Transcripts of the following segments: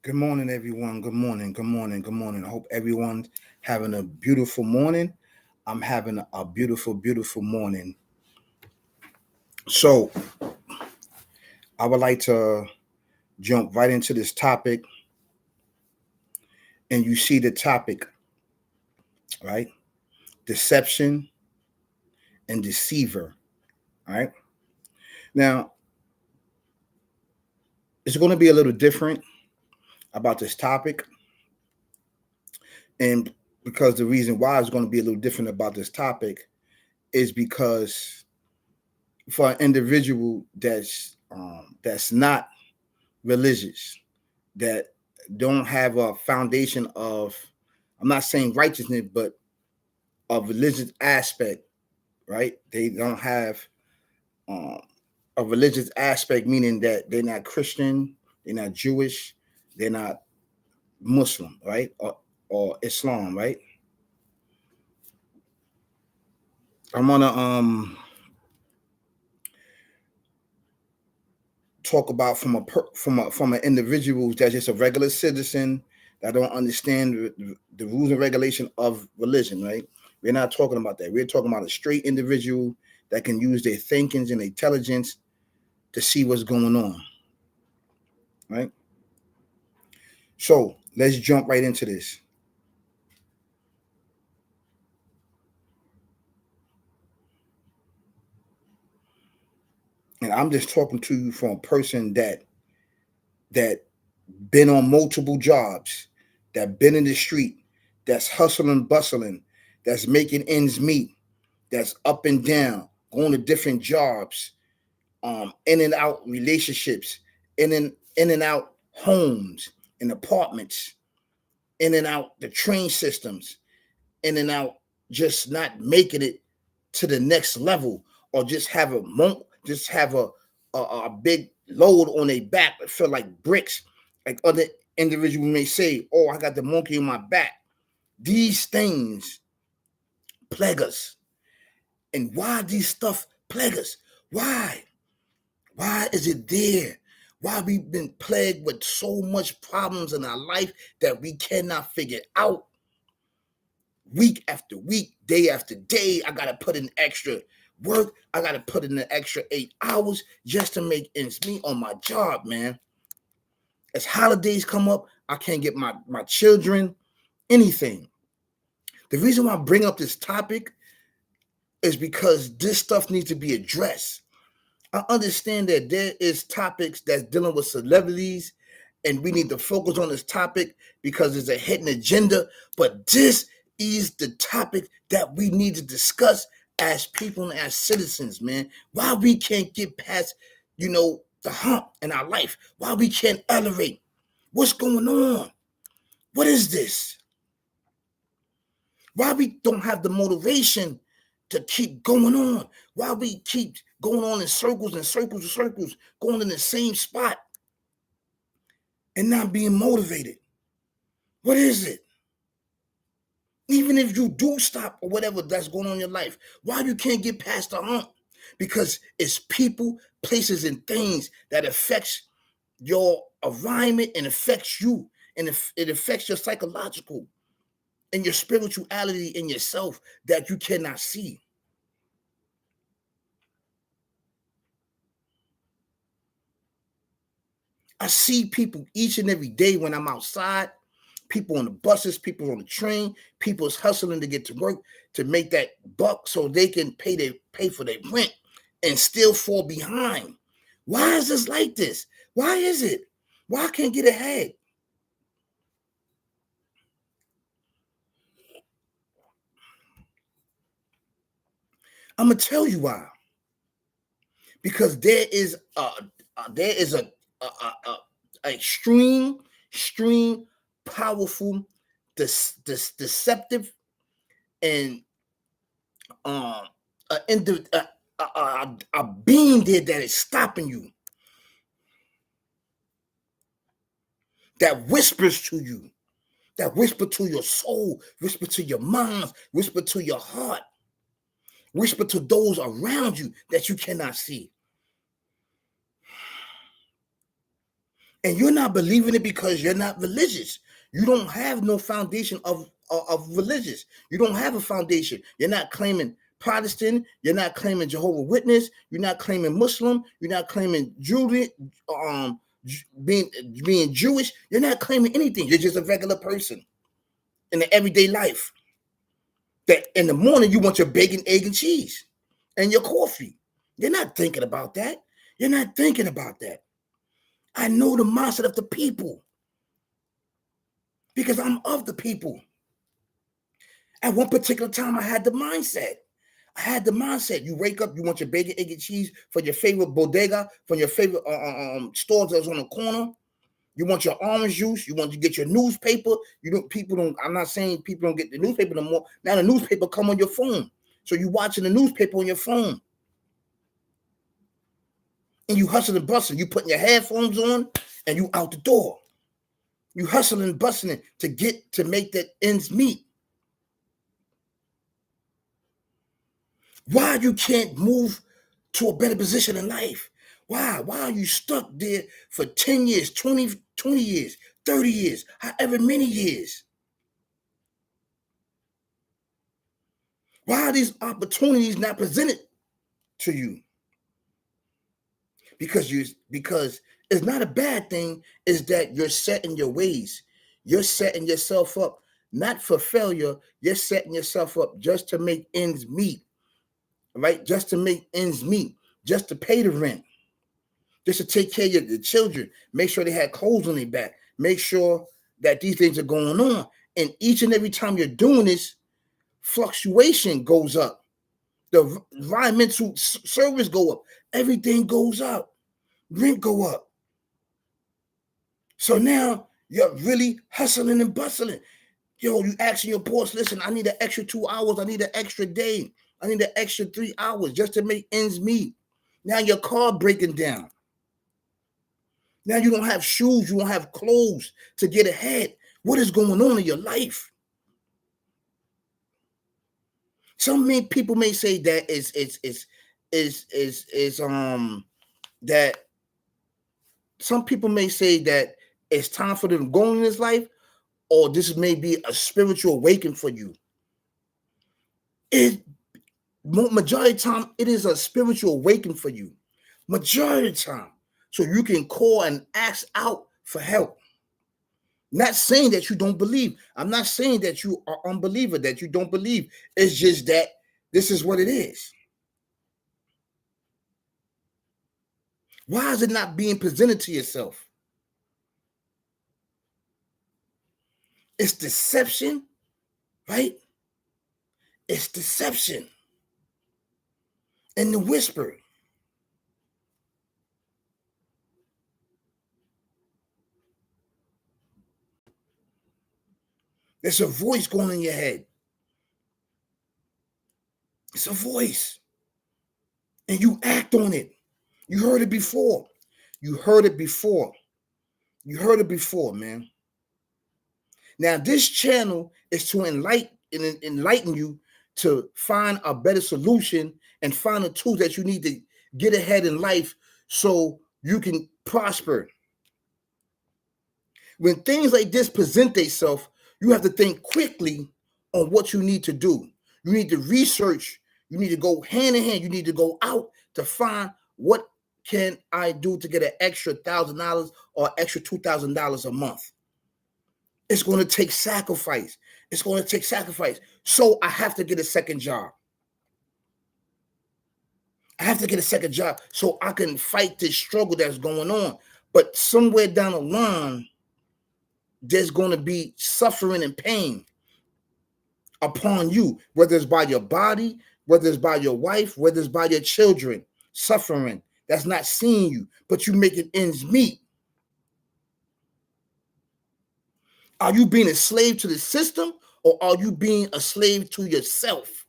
Good morning, everyone. Good morning. Good morning. Good morning. I hope everyone's having a beautiful morning. I'm having a beautiful, beautiful morning. So, I would like to jump right into this topic. And you see the topic, right? Deception and deceiver, right? Now, it's going to be a little different about this topic. And because the reason why it's going to be a little different about this topic is because for an individual that's not religious, that don't have a foundation of, I'm not saying righteousness, but a religious aspect, right? They don't have um, a religious aspect, meaning that they're not Christian, they're not Jewish, they're not Muslim, right? Or Islam, right? I'm gonna talk about from an individual that's just a regular citizen that don't understand the rules and regulation of religion, right? We're not talking about that. We're talking about a straight individual that can use their thinkings and intelligence to see what's going on, right? So let's jump right into this. And I'm just talking to you from a person that been on multiple jobs, that been in the street, that's hustling, bustling, that's making ends meet, that's up and down, going to different jobs, in and out relationships, in and out homes and apartments, in and out the train systems, in and out just not making it to the next level, or just have a big load on their back that feel like bricks, like other individuals may say, "Oh, I got the monkey on my back." These things plague us, and why these stuff plague us? Why? Why is it there? Why we've been plagued with so much problems in our life that we cannot figure out? Week after week, day after day, I gotta put in extra work. I gotta put in the extra 8 hours just to make ends meet on my job, man. As holidays come up, I can't get my children anything. The reason why I bring up this topic is because this stuff needs to be addressed. I understand that there is topics that's dealing with celebrities, and we need to focus on this topic because there's a hidden agenda. But this is the topic that we need to discuss as people and as citizens, man. Why we can't get past, the hump in our life? Why we can't elevate? What's going on? What is this? Why we don't have the motivation to keep going on? Why we keep going on in circles and circles and circles, going in the same spot and not being motivated? What is it? Even if you do stop or whatever that's going on in your life, why you can't get past the hump? Because it's people, places, and things that affects your alignment and affects you, and it affects your psychological and your spirituality in yourself that you cannot see. I see people each and every day when I'm outside, people on the buses, people on the train, people's hustling to get to work to make that buck so they can pay for their rent and still fall behind. Why is this like this? Why is it? Why I can't get ahead? I'm gonna tell you why. Because there is a extreme, powerful, deceptive, and um a being there that is stopping you, that whispers to you, that whisper to your soul, whisper to your mind, whisper to your heart, whisper to those around you that you cannot see. And you're not believing it because you're not religious. You don't have no foundation of religious. You don't have a foundation. You're not claiming Protestant. You're not claiming Jehovah's Witness. You're not claiming Muslim. You're not claiming Julian, being Jewish. You're not claiming anything. You're just a regular person in the everyday life. That in the morning you want your bacon, egg, and cheese and your coffee. You're not thinking about that. You're not thinking about that. I know the mindset of the people because I'm of the people. At one particular time, I had the mindset. You wake up, you want your bacon, egg, and cheese for your favorite bodega, from your favorite stores that's on the corner. You want your orange juice. You want to get your newspaper. I'm not saying people don't get the newspaper no more. Now the newspaper come on your phone. So you watching the newspaper on your phone. And you hustling and bustling. You putting your headphones on and you out the door. You hustling and bustling to make that ends meet. Why you can't move to a better position in life? Why? Why are you stuck there for 10 years, 20 years, 30 years, however many years? Why are these opportunities not presented to you? Because it's not a bad thing, is that you're set in your ways. You're setting yourself up, not for failure. You're setting yourself up just to make ends meet, right? Just to make ends meet, just to pay the rent, just to take care of the children, make sure they have clothes on their back, make sure that these things are going on. And each and every time you're doing this, fluctuation goes up. The environmental service go up. Everything goes up. Rent go up. So now you're really hustling and bustling. Yo, you asking your boss, listen, I need an extra 2 hours. I need an extra day. I need an extra 3 hours just to make ends meet. Now your car breaking down. Now you don't have shoes. You don't have clothes to get ahead. What is going on in your life? Some people may say that that some people may say that it's time for them to go in this life, or this may be a spiritual awakening for you. Majority of the time, it is a spiritual awakening for you. Majority of the time. So you can call and ask out for help. Not saying that you don't believe. I'm not saying that you are unbeliever, that you don't believe. It's just that this is what it is. Why is it not being presented to yourself? It's deception, right? It's deception. And the whisper. There's a voice going in your head. It's a voice. And you act on it. You heard it before. You heard it before. You heard it before, man. Now, this channel is to enlighten you to find a better solution and find the tools that you need to get ahead in life so you can prosper. When things like this present themselves, you have to think quickly on what you need to do. You need to research. You need to go hand in hand. You need to go out to find what can I do to get an extra $1,000 or extra $2,000 a month. It's going to take sacrifice. It's going to take sacrifice. So I have to get a second job. I have to get a second job so I can fight this struggle that's going on. But somewhere down the line, there's going to be suffering and pain upon you, whether it's by your body, whether it's by your wife, whether it's by your children, suffering that's not seeing you, but you making ends meet. Are you being a slave to the system, or are you being a slave to yourself?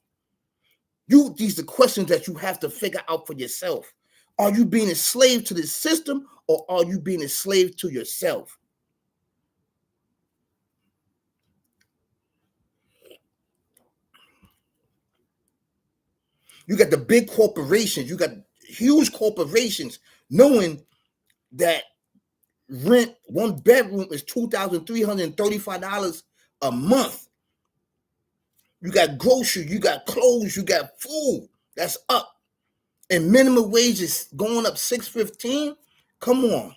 These are questions that you have to figure out for yourself. Are you being a slave to the system, or are you being a slave to yourself? You got the big corporations, you got huge corporations knowing that rent, one bedroom is $2,335 a month. You got groceries, you got clothes, you got food. That's up. And minimum wage is going up $6.15. Come on.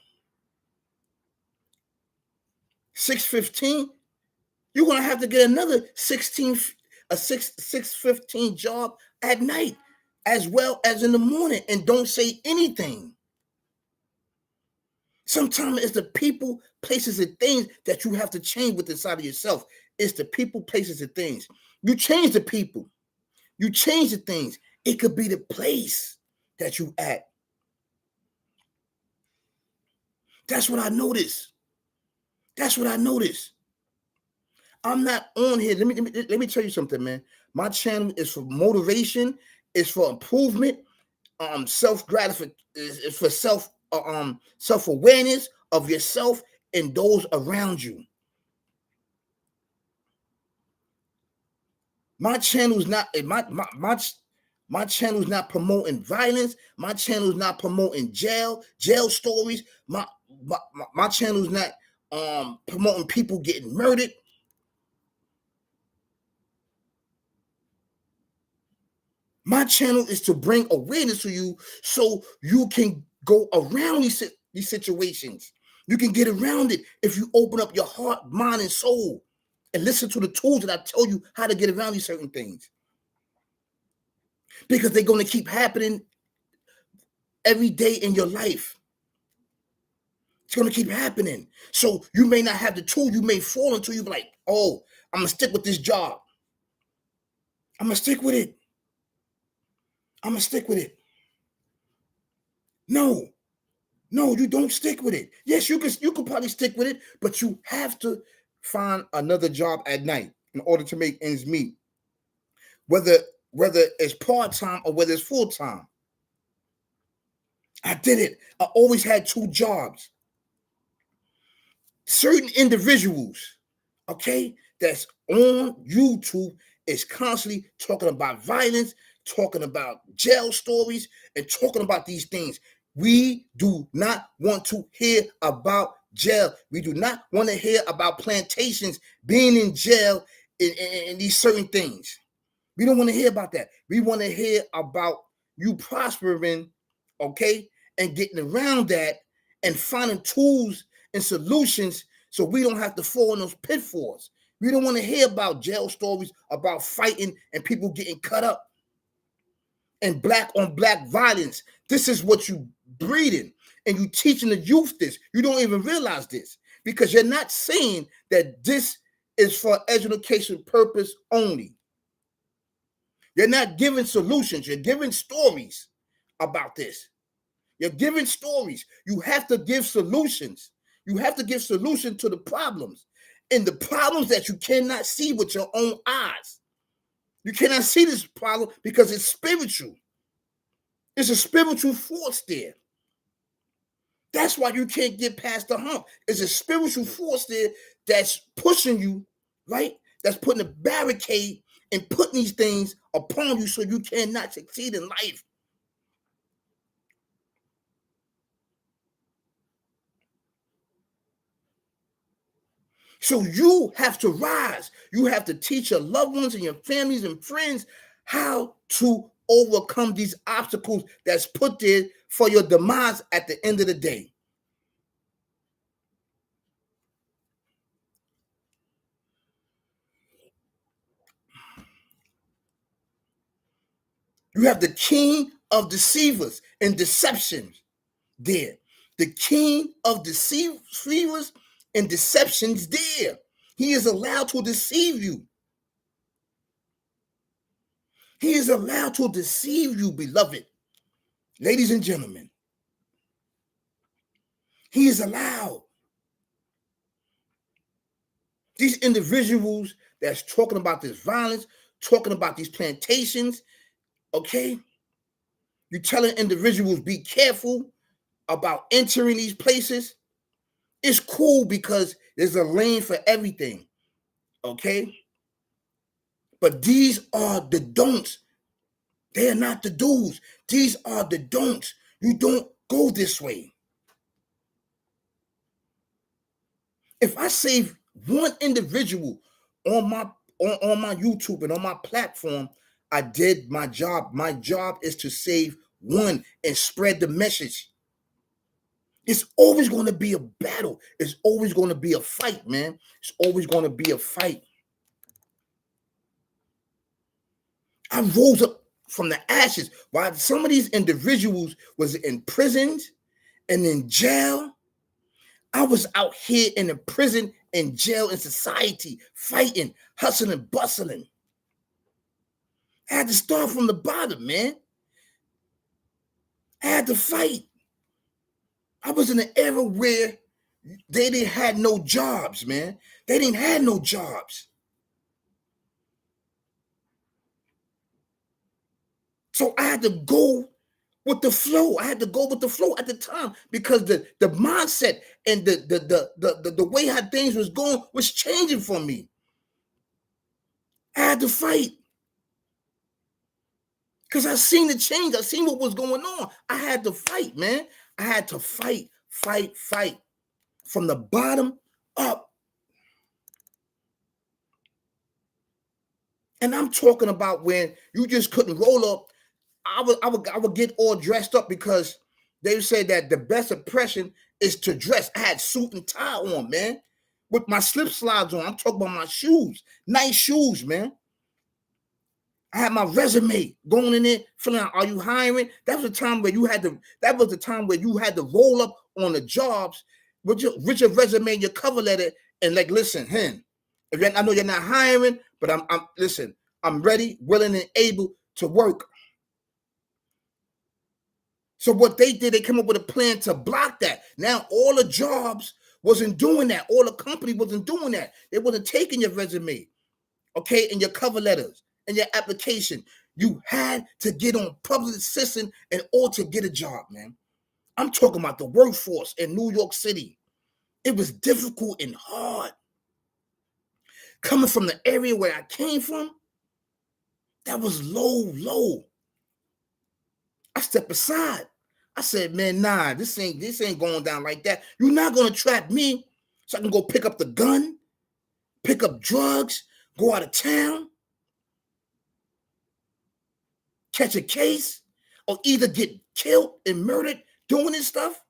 $6.15. You're gonna have to get another 6:15 job at night, as well as in the morning, and don't say anything. Sometimes it's the people, places, and things that you have to change with inside of yourself. It's the people, places, and things. You change the people. You change the things. It could be the place that you at. That's what I noticed. That's what I noticed. I'm not on here. Let me tell you something, man. My channel is for motivation. It's for improvement. Self gratification. It's for self awareness of yourself and those around you. My channel is not my channel is not promoting violence. My channel is not promoting jail stories. My channel is not promoting people getting murdered. My channel is to bring awareness to you so you can go around these situations. You can get around it if you open up your heart, mind, and soul and listen to the tools that I tell you how to get around these certain things. Because they're going to keep happening every day in your life. It's going to keep happening. So you may not have the tool. You may fall into you like, oh, I'm going to stick with this job. I'm going to stick with it. I'm going to stick with it. No, you don't stick with it. Yes, you can probably stick with it, but you have to find another job at night in order to make ends meet. Whether it's part-time or whether it's full-time. I did it. I always had 2 jobs. Certain individuals, okay, that's on YouTube is constantly talking about violence, talking about jail stories, and talking about these things. We do not want to hear about jail. We do not want to hear about plantations being in jail in these certain things. We don't want to hear about that. We want to hear about you prospering, okay, and getting around that and finding tools and solutions so we don't have to fall in those pitfalls. We don't want to hear about jail stories, about fighting and people getting cut up and black on black violence. This is what you breeding, and you teaching the youth this. You don't even realize this because you're not saying that this is for education purpose only. You're not giving solutions. You're giving stories about this. You're giving stories. You have to give solutions. You have to give solutions to the problems. And the problems that you cannot see with your own eyes. You cannot see this problem because it's spiritual. It's a spiritual force there. That's why you can't get past the hump. It's a spiritual force there that's pushing you, right? That's putting a barricade and putting these things upon you so you cannot succeed in life. So you have to rise. You have to teach your loved ones and your families and friends how to overcome these obstacles that's put there for your demise at the end of the day. You have the king of deceivers and deceptions there. The king of deceivers and deceptions there. He is allowed to deceive you. He is allowed to deceive you, beloved. Ladies and gentlemen, he is allowed. These individuals that's talking about this violence, talking about these plantations, okay? You're telling individuals be careful about entering these places. It's cool because there's a lane for everything, okay? But these are the don'ts. They are not the do's. These are the don'ts. You don't go this way. If I save one individual on my YouTube and on my platform, I did my job. My job is to save one and spread the message. It's always going to be a battle. It's always going to be a fight, man. It's always going to be a fight. I rose up from the ashes while some of these individuals was in prisons and in jail. I was out here in the prison and jail in society, fighting, hustling, bustling. I had to start from the bottom, man. I had to fight. I was in an era where they didn't have no jobs, man. They didn't have no jobs. So I had to go with the flow. I had to go with the flow at the time because the mindset and the way how things was going was changing for me. I had to fight because I seen the change. I seen what was going on. I had to fight, man. I had to fight from the bottom up. And I'm talking about when you just couldn't roll up. I would get all dressed up because they said that the best impression is to dress. I had suit and tie on, man, with my slip slides on. I'm talking about my shoes, nice shoes, man. I had my resume going in there, filling out, are you hiring? That was the time where you had to. That was the time where you had to roll up on the jobs with your resume and your cover letter, and like, listen, I know you're not hiring, but I'm listen. I'm ready, willing, and able to work. So what they did, they came up with a plan to block that. Now all the jobs wasn't doing that. All the company wasn't doing that. They wasn't taking your resume, okay, and your cover letters and your application. You had to get on public assistance in order to get a job, man. I'm talking about the workforce in New York City. It was difficult and hard. Coming from the area where I came from, that was low. I stepped aside. I said, man, nah, this ain't going down like that. You're not gonna trap me so I can go pick up the gun, pick up drugs, go out of town, catch a case, or either get killed and murdered doing this stuff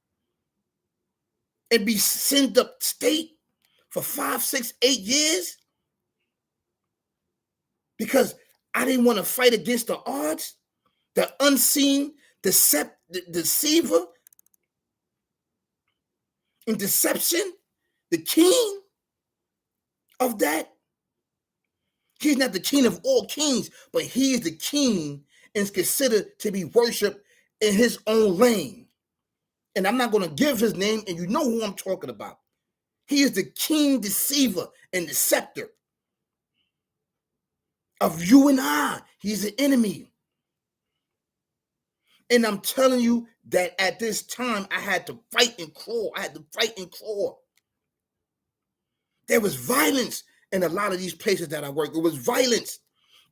and be sent up state for 5, 6, 8 years because I didn't want to fight against the odds, the unseen, deceiver, and deception, the king of that. He's not the king of all kings, but he is the king and is considered to be worshipped in his own lane. And I'm not going to give his name, and you know who I'm talking about. He is the king, deceiver, and deceptor of you and I. He's the enemy. And I'm telling you that at this time, I had to fight and claw. There was violence in a lot of these places that I worked. It was violence.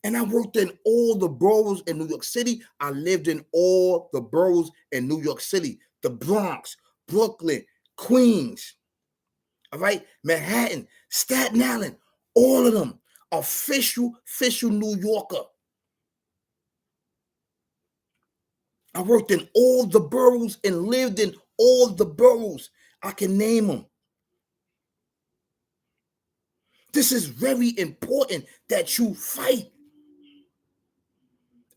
And I worked in all the boroughs in New York City. I lived in all the boroughs in New York City. The Bronx, Brooklyn, Queens, all right? Manhattan, Staten Island, all of them. Official New Yorker. I worked in all the boroughs and lived in all the boroughs. I can name them. This is very important that you fight.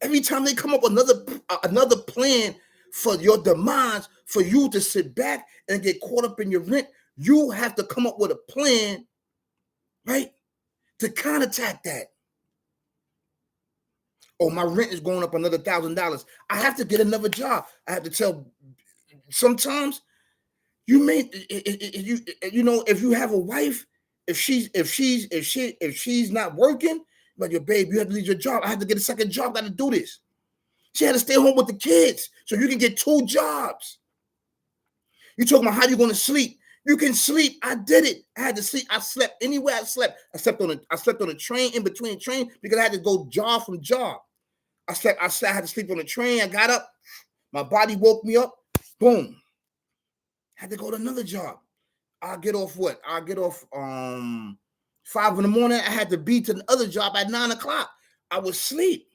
Every time they come up with another plan for your demise, for you to sit back and get caught up in your rent, you have to come up with a plan, right, to counterattack that. Oh, my rent is going up another $1,000. I have to get another job. I have to tell. Sometimes you may, you know, if you have a wife, if she's not working, but your babe, you have to leave your job. I have to get a second job. Got to do this. She had to stay home with the kids so you can get 2 jobs. You talking about how you going to sleep? You can sleep. I did it. I had to sleep. I slept anywhere I slept. I slept on a train, in between train, because I had to go job from job. I had to sleep on the train. I got up. My body woke me up. Boom. Had to go to another job. I get off what? I get off 5 in the morning. I had to be to the other job at 9 o'clock. I would sleep.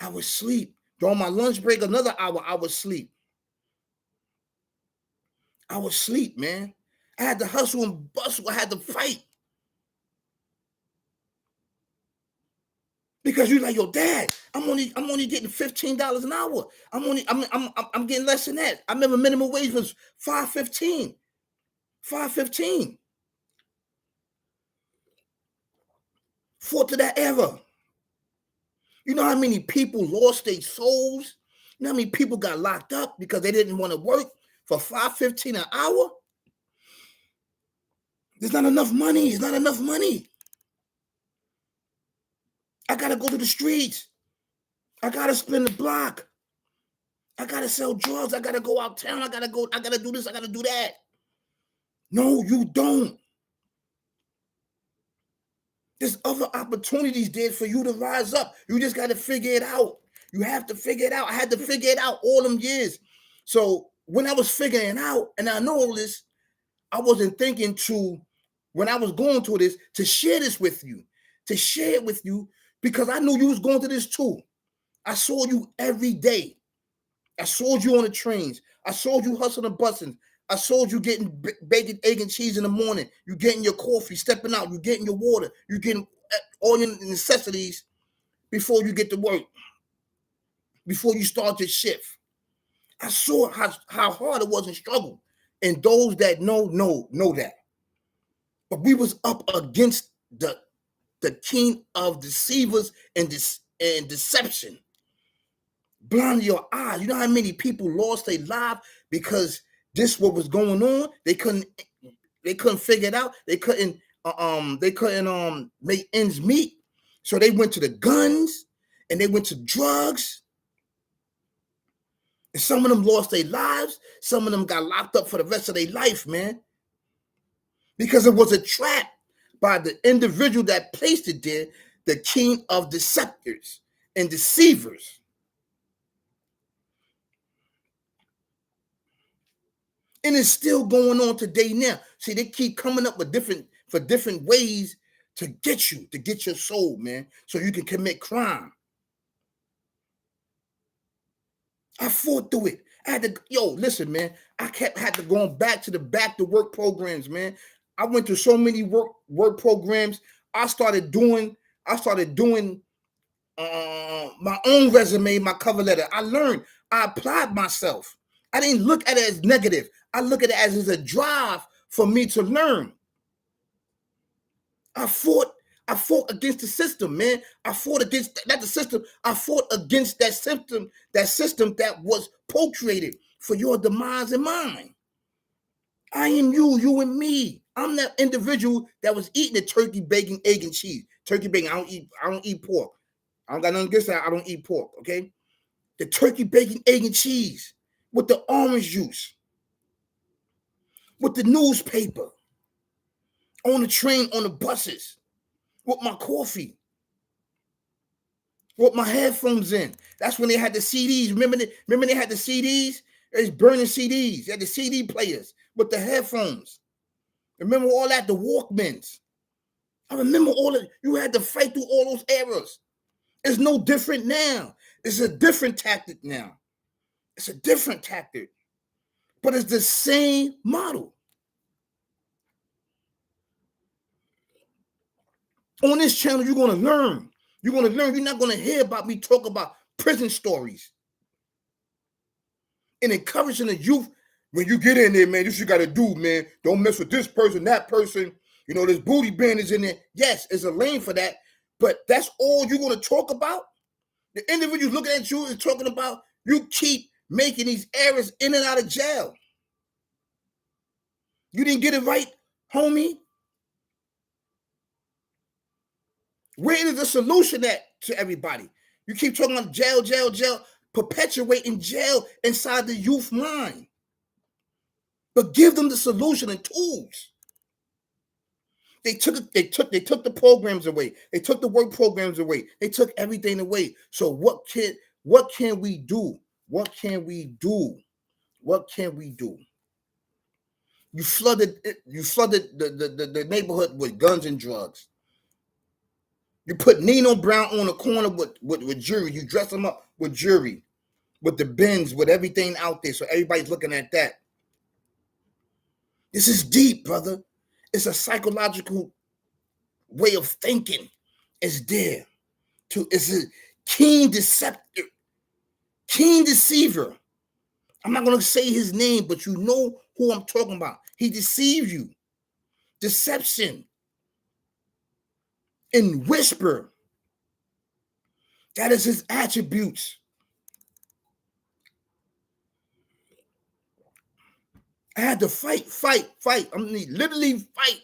I would sleep. During my lunch break, another hour, I would sleep. I would sleep, man. I had to hustle and bustle. I had to fight. Because you're like, yo, dad, I'm only getting $15 an hour. I'm getting less than that. I remember minimum wage was $5.15. $5.15. Fought to that era. You know how many people lost their souls? You know how many people got locked up because they didn't want to work for $5.15 an hour? There's not enough money. It's not enough money. I gotta go to the streets. I gotta spin the block. I gotta sell drugs. I gotta go out town. I gotta do this. I gotta do that. No, you don't. There's other opportunities there for you to rise up. You just gotta figure it out. You have to figure it out. I had to figure it out all them years. So when I was figuring it out, and I know all this, I wasn't thinking when I was going through this, to share this with you, because I knew you was going through this too. I saw you every day. I saw you on the trains. I saw you hustling buses. I saw you getting bacon, egg, and cheese in the morning. You getting your coffee, stepping out. You getting your water. You getting all your necessities before you get to work, before you start your shift. I saw how hard it was and struggle. And those that know that. But we was up against the king of deceivers and deception. Blind your eyes. You know how many people lost their life because this what was going on? They couldn't figure it out. They couldn't make ends meet. So they went to the guns and they went to drugs. And some of them lost their lives. Some of them got locked up for the rest of their life, man. Because it was a trap by the individual that placed it there, the king of deceptors and deceivers. And it's still going on today now. See, they keep coming up with different ways to get your soul, man, so you can commit crime. I fought through it. I had to, listen, man. Had to going back to work programs, man. I went to so many work programs. I started doing my own resume, my cover letter. I learned. I applied myself. I didn't look at it as negative. I look at it as a drive for me to learn. I fought against the system, man. I fought against the system. I fought against that system that was procreated for your demise and mine. I am you and me. I'm that individual that was eating the turkey, bacon, egg, and cheese. Turkey, bacon. I don't eat pork. I don't got nothing against that. I don't eat pork, okay? The turkey, bacon, egg, and cheese with the orange juice, with the newspaper, on the train, on the buses, with my coffee, with my headphones in. That's when they had the CDs. Remember they had the CDs? They was burning CDs. They had the CD players with the headphones. Remember all that, the Walkmans. I remember all of you had to fight through all those eras. It's no different now. It's a different tactic now. It's a different tactic. But it's the same model. On this channel, you're going to learn. You're going to learn. You're not going to hear about me talk about prison stories. And encouraging the youth, when you get in there, man, this you got to do, man. Don't mess with this person, that person. You know, there's booty bandits in there. Yes, there's a lane for that. But that's all you're going to talk about? The individual looking at you is talking about you keep making these errors in and out of jail. You didn't get it right, homie. Where is the solution to everybody? You keep talking about jail, perpetuating jail inside the youth mind. But give them the solution and tools. They took the programs away. They took the work programs away. They took everything away. So what can we do? What can we do? What can we do? You flooded the neighborhood with guns and drugs. You put Nino Brown on the corner with jury. You dress him up with jury, with the bins, with everything out there. So everybody's looking at that. This is deep, brother. It's a psychological way of thinking. It's there. It's a keen deceptive, keen deceiver. I'm not going to say his name, but you know who I'm talking about. He deceives you. Deception. And whisper. That is his attributes. I had to fight. I mean, literally fight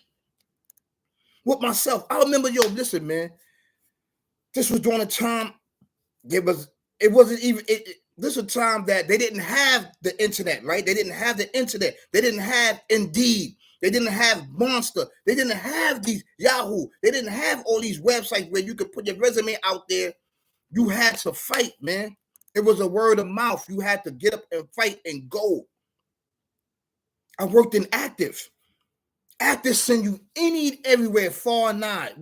with myself. I remember, listen, man. This was during a time this was a time that they didn't have the internet, right? They didn't have the internet. They didn't have Indeed. They didn't have Monster. They didn't have these Yahoo. They didn't have all these websites where you could put your resume out there. You had to fight, man. It was a word of mouth. You had to get up and fight and go. I worked in Active. Active send you everywhere, far and nigh.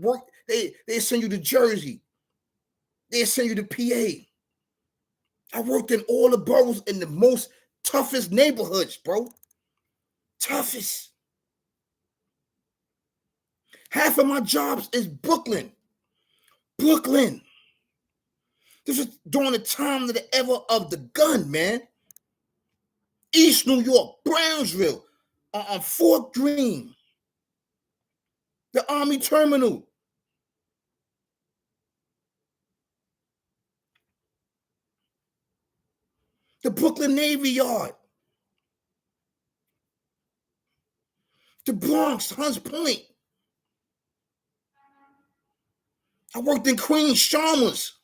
They send you to Jersey. They send you to PA. I worked in all the boroughs in the most toughest neighborhoods, bro. Toughest. Half of my jobs is Brooklyn. Brooklyn. This was during the time of the era of the gun, man. East New York, Brownsville, on Fort Greene, the Army Terminal. The Brooklyn Navy Yard. The Bronx, Hunts Point. I worked in Queens, Chalmers.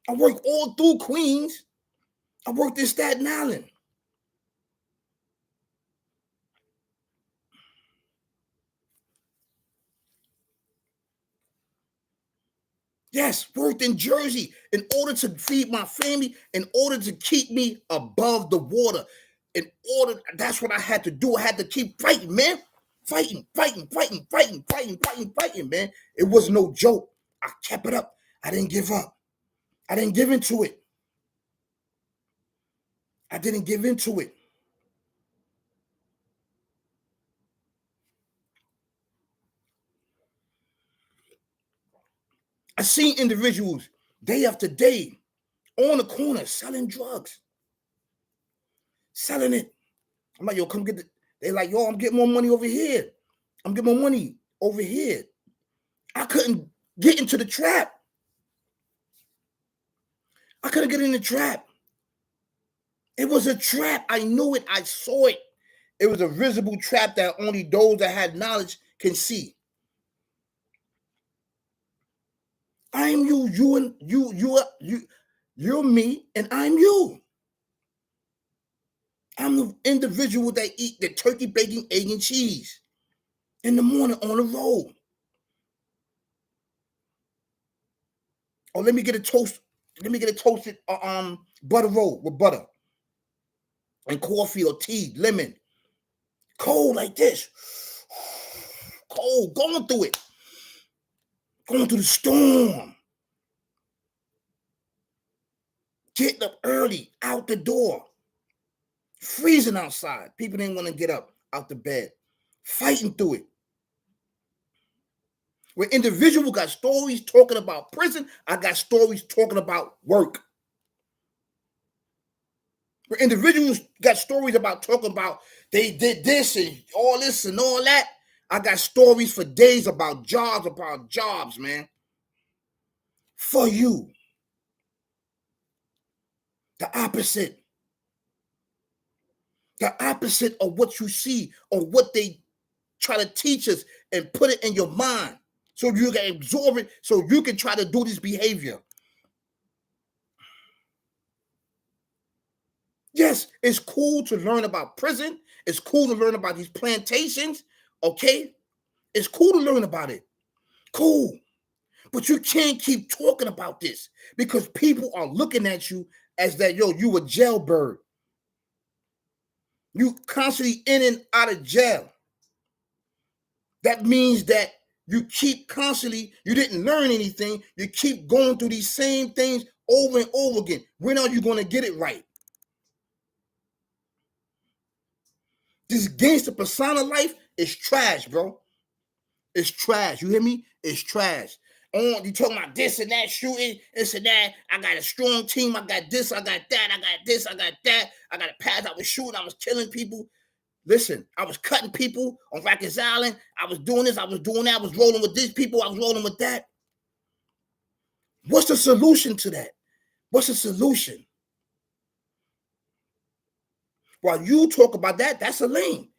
I worked all through Queens. I worked in Staten Island. Yes, worked in Jersey in order to feed my family, in order to keep me above the water. That's what I had to do. I had to keep fighting, man. Fighting, man. It was no joke. I kept it up. I didn't give up. I didn't give into it. I didn't give into it. I seen individuals day after day on the corner selling drugs. Selling it. I'm like, yo, come get it. They like, yo, I'm getting more money over here. I'm getting more money over here. I couldn't get into the trap. I couldn't get in the trap. It was a trap. I knew it. I saw it. It was a visible trap that only those that had knowledge can see. I'm you. You're me, and I'm you. I'm the individual that eat the turkey, bacon, egg, and cheese in the morning on the road. Oh, let me get a toast. Let me get a toasted butter roll with butter and coffee or tea, lemon. Cold like this. Cold, going through it. Going through the storm. Getting up early, out the door. Freezing outside. People didn't want to get up out the bed. Fighting through it. Where individuals got stories talking about prison, I got stories talking about work. Where individuals got stories about talking about they did this and all that. I got stories for days about jobs, man. For you. The opposite. The opposite of what you see or what they try to teach us and put it in your mind so you can absorb it, so you can try to do this behavior. Yes, it's cool to learn about prison. It's cool to learn about these plantations, okay? It's cool to learn about it. Cool. But you can't keep talking about this because people are looking at you as that, yo, you a jailbird. You constantly in and out of jail. That means that you keep constantly, you didn't learn anything. You keep going through these same things over and over again. When are you going to get it right? This gangster persona life is trash, bro. It's trash. You hear me? It's trash. Oh, you talking about this and that, shooting, this and that. I got a strong team. I got this. I got that. I got this. I got that. I got a pass. I was shooting. I was killing people. Listen, I was cutting people on Rikers Island. I was doing this. I was doing that. I was rolling with these people. I was rolling with that. What's the solution to that? What's the solution? While you talk about that, that's a lane.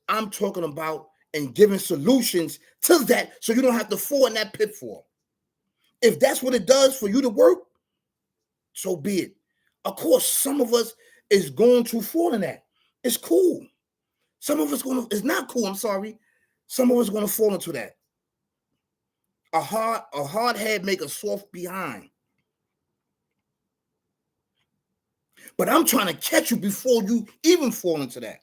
I'm talking about and giving solutions to that so you don't have to fall in that pitfall. If that's what it does for you to work, so be it. Of course, some of us is going to fall in that. It's cool. Some of us it's not cool, I'm sorry. Some of us going to fall into that. A hard head make a soft behind. But I'm trying to catch you before you even fall into that.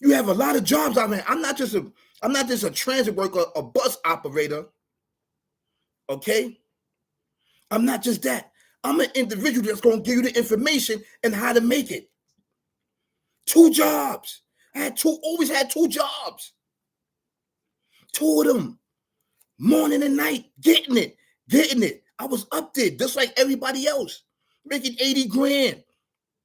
You have a lot of jobs out there. I'm not just a transit worker, a bus operator. Okay? I'm not just that. I'm an individual that's going to give you the information and how to make it. 2 jobs. Always had 2 jobs. 2 of them. Morning and night. Getting it. I was up there just like everybody else. Making 80 grand.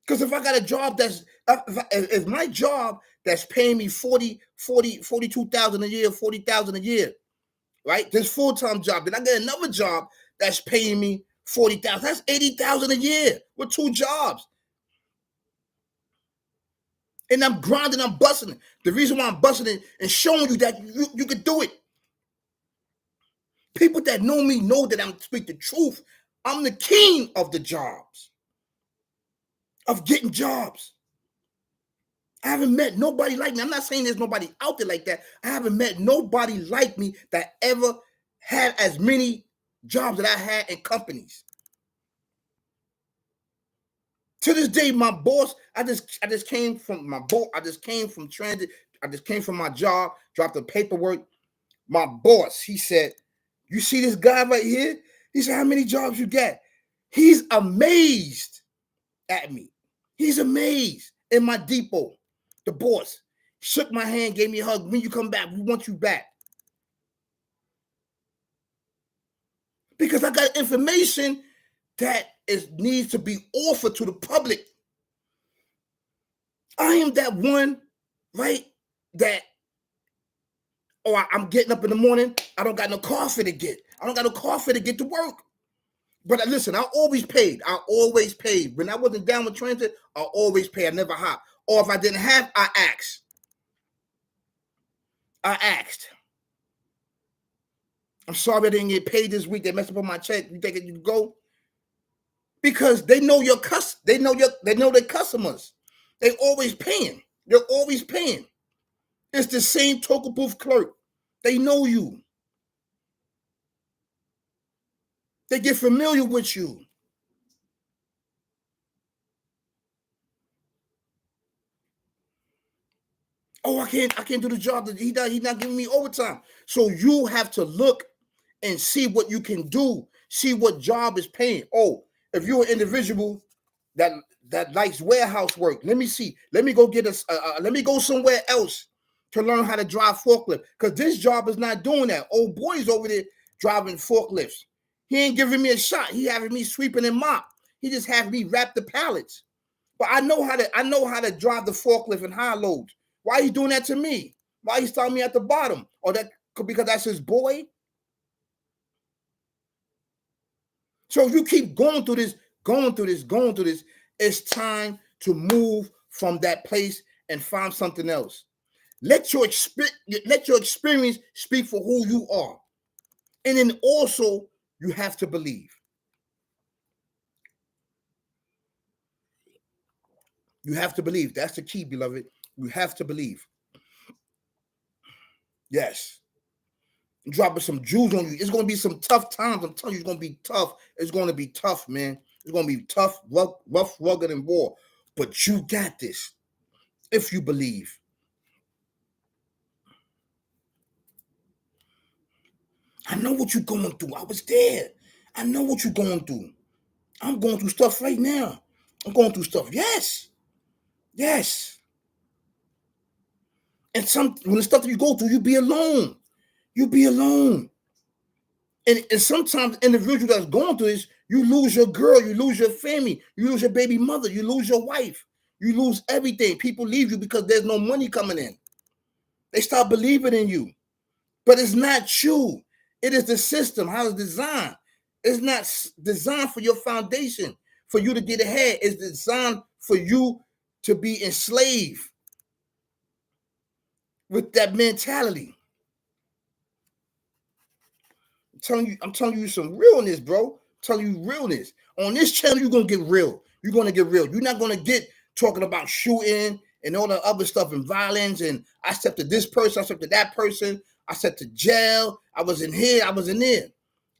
Because if I got a job if my job that's paying me 42,000 a year, 40,000 a year, right? This full-time job. Then I get another job that's paying me 40,000. That's 80,000 a year with 2 jobs. And I'm grinding, I'm busting it. The reason why I'm busting it and showing you that you could do it. People that know me know that I'm speak the truth. I'm the king of the jobs. Of getting jobs. I haven't met nobody like me. I'm not saying there's nobody out there like that. I haven't met nobody like me that ever had as many jobs that I had in companies. To this day, my boss, I just came from my boss. I just came from transit. I just came from my job, dropped the paperwork. My boss, he said, "You see this guy right here?" He said, "How many jobs you got?" He's amazed at me. He's amazed in my depot. The boss shook my hand, gave me a hug. When you come back, we want you back. Because I got information that needs to be offered to the public. I am that one, right? That, I'm getting up in the morning. I don't got no coffee to get. I don't got no coffee to get to work. But listen, I always paid. When I wasn't down with transit, I always paid. I never hopped. Or if I didn't have, I asked. I'm sorry I didn't get paid this week. They messed up on my check. You think you can go? Because they know your they know their customers. They always paying. They're always paying. It's the same token booth clerk. They know you. They get familiar with you. Oh, I can't do the job that he's not giving me overtime. So you have to look and see what you can do. See what job is paying. Oh, if you're an individual that likes warehouse work, let me see. Let me go get let me go somewhere else to learn how to drive forklift. Because this job is not doing that. Old boy's over there driving forklifts. He ain't giving me a shot. He having me sweeping and mop. He just having me wrap the pallets. But I know how to drive the forklift and high loads. Why are you doing that to me? Why are you starting me at the bottom? Or that because that's his boy? So if you keep going through this, it's time to move from that place and find something else. Let your experience speak for who you are. And then also, you have to believe. You have to believe. That's the key, beloved. You have to believe. Yes. Dropping some jewels on you. It's going to be some tough times. I'm telling you, it's going to be tough. It's going to be tough, man. It's going to be tough, rough, rugged, and raw. But you got this if you believe. I know what you're going through. I was there. I know what you're going through. I'm going through stuff right now. I'm going through stuff. Yes. Yes. And when the stuff that you go through, you be alone. You be alone. And sometimes the individual that's going through this, you lose your girl, you lose your family, you lose your baby mother, you lose your wife, you lose everything. People leave you because there's no money coming in. They start believing in you. But it's not you. It is the system, how it's designed. It's not designed for your foundation, for you to get ahead. It's designed for you to be enslaved with that mentality. I'm telling you some realness, bro. I'm telling you realness. On this channel, you're gonna get real. You're gonna get real. You're not gonna get talking about shooting and all the other stuff and violence. And I stepped to this person, I stepped to that person, I stepped to jail. I was in here, I was in there.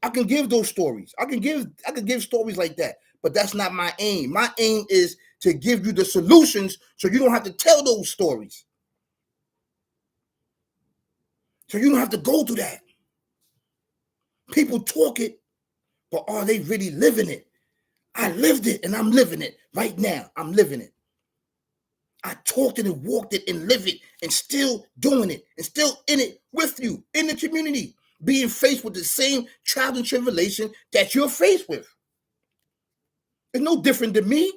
I can give those stories. I can give stories like that, but that's not my aim. My aim is to give you the solutions so you don't have to tell those stories. So you don't have to go through that. People talk it, but are they really living it? I lived it and I'm living it right now. I'm living it. I talked it and walked it and lived it and still doing it and still in it with you in the community, being faced with the same trials and tribulation that you're faced with. It's no different than me.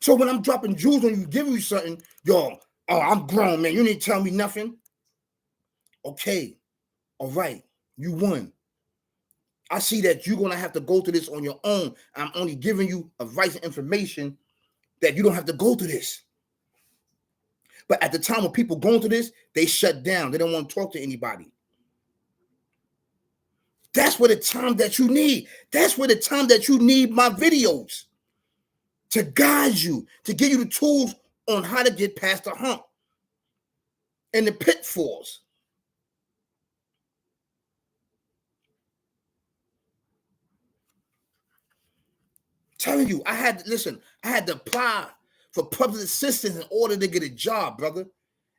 So when I'm dropping jewels on you, giving you something, yo, oh, I'm grown, man. You need to tell me nothing. Okay, all right, you won. I see that you're going to have to go through this on your own. I'm only giving you advice and information that you don't have to go through this. But at the time when people going through this, they shut down. They don't want to talk to anybody. That's where the time that you need. That's where the time that you need my videos to guide you, to give you the tools on how to get past the hump and the pitfalls. Telling you, I had to apply for public assistance in order to get a job, brother.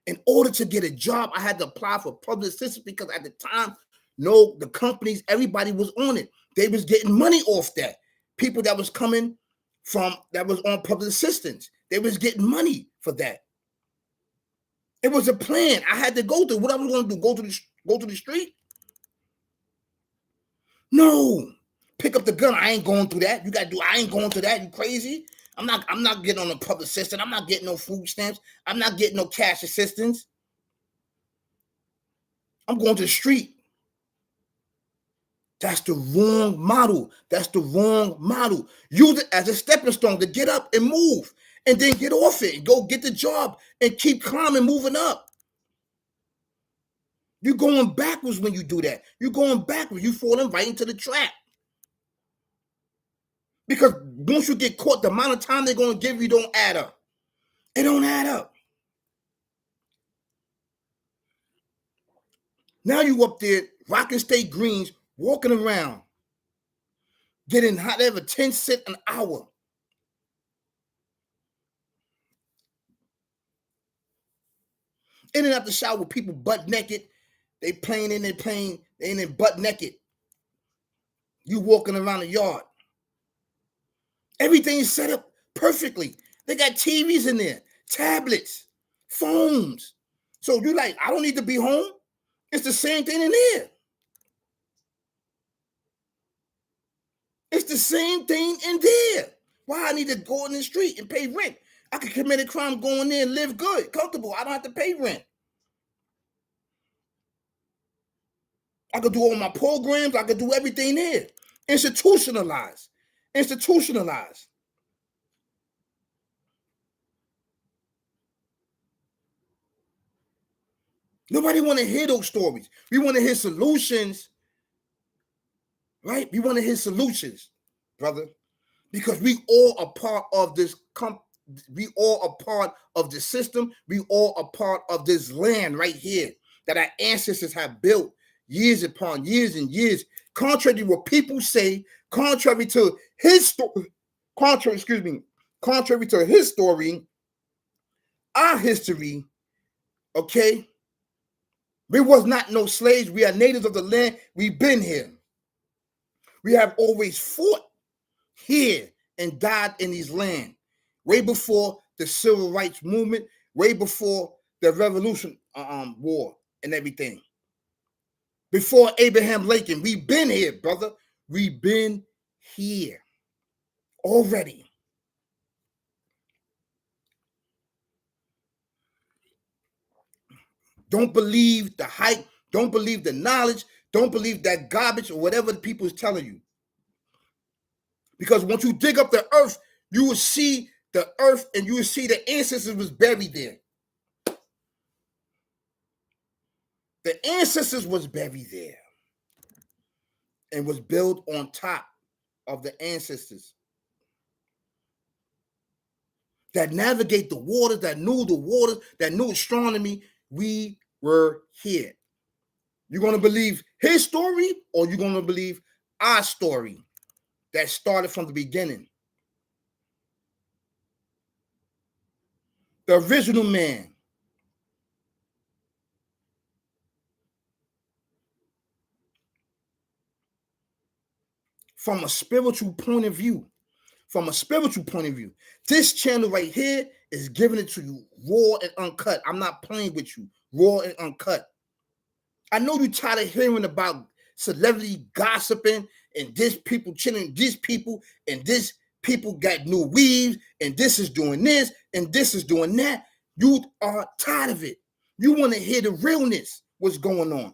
In order to get a job, I had to apply for public assistance because at the time, no, the companies, everybody was on it. They was getting money off that. People that was coming from, that was on public assistance, they was getting money for that. It was a plan. I had to go through. What I was going to do, go to the street? No. Pick up the gun. I ain't going through that. I ain't going through that. You crazy? I'm not getting on the public assistance. I'm not getting no food stamps. I'm not getting no cash assistance. I'm going to the street. That's the wrong model. That's the wrong model. Use it as a stepping stone to get up and move and then get off it and go get the job and keep climbing, moving up. You're going backwards when you do that. You're going backwards. You're falling right into the trap. Because once you get caught, the amount of time they're going to give you don't add up. It don't add up. Now you up there, rocking state greens, walking around, getting whatever 10 cents an hour. In and out the shower with people butt naked. They in butt naked. You walking around the yard. Everything's set up perfectly. They got TVs in there, tablets, phones. So you like, I don't need to be home. It's the same thing in there. It's the same thing in there. Why I need to go in the street and pay rent? I could commit a crime, go in there and live good, comfortable. I don't have to pay rent. I could do all my programs. I could do everything there. Institutionalized. Nobody want to hear those stories. We want to hear solutions, right? We want to hear solutions, brother, because we all are part of this we all are part of the system. We all are part of this land right here that our ancestors have built years upon years and years, contrary to what people say, contrary to his story, contrary to his story, our history, okay? We was not no slaves. We are natives of the land. We've been here. We have always fought here and died in these land, way before the civil rights movement, way before the Revolution War and everything. Before Abraham Lincoln, we've been here, brother. We've been here already. Don't believe the hype. Don't believe the knowledge. Don't believe that garbage or whatever the people is telling you. Because once you dig up the earth, you will see the earth and you will see the ancestors was buried there. The ancestors was buried there and was built on top of the ancestors that navigate the waters, that knew astronomy. We were here. You're going to believe his story or you're going to believe our story that started from the beginning. The original man. From a spiritual point of view. This channel right here is giving it to you raw and uncut. I'm not playing with you. Raw and uncut. I know you're tired of hearing about celebrity gossiping and this people chilling these people and this people got new weaves and this is doing this and this is doing that. You are tired of it. You want to hear the realness, what's going on.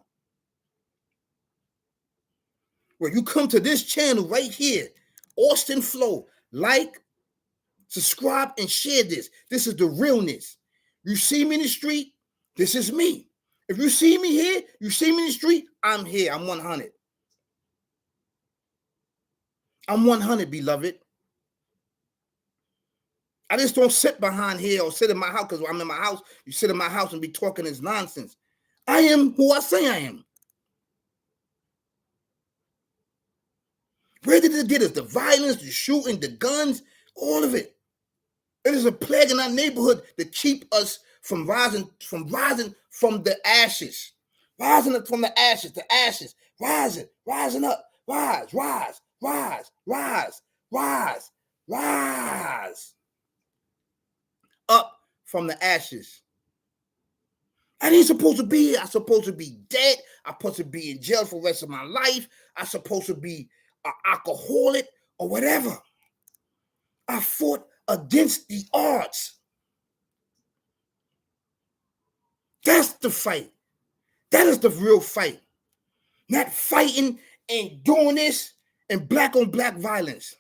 Well, you come to this channel right here, Austin Flow. Like, subscribe, and share this. This is the realness. You see me in the street, this is me. If you see me here, you see me in the street, I'm here. I'm 100. I'm 100, beloved. I just don't sit behind here or sit in my house because I'm in my house. You sit in my house and be talking this nonsense. I am who I say I am. Where did it get us? The violence, the shooting, the guns, all of it. It is a plague in our neighborhood to keep us from rising from the ashes. Rising up from the ashes, rising up, rise. Up from the ashes. I ain't supposed to be here. I'm supposed to be dead. I'm supposed to be in jail for the rest of my life. I'm supposed to be an alcoholic or whatever. I fought against the odds. That's the fight. That is the real fight. Not fighting and doing this and black on black violence.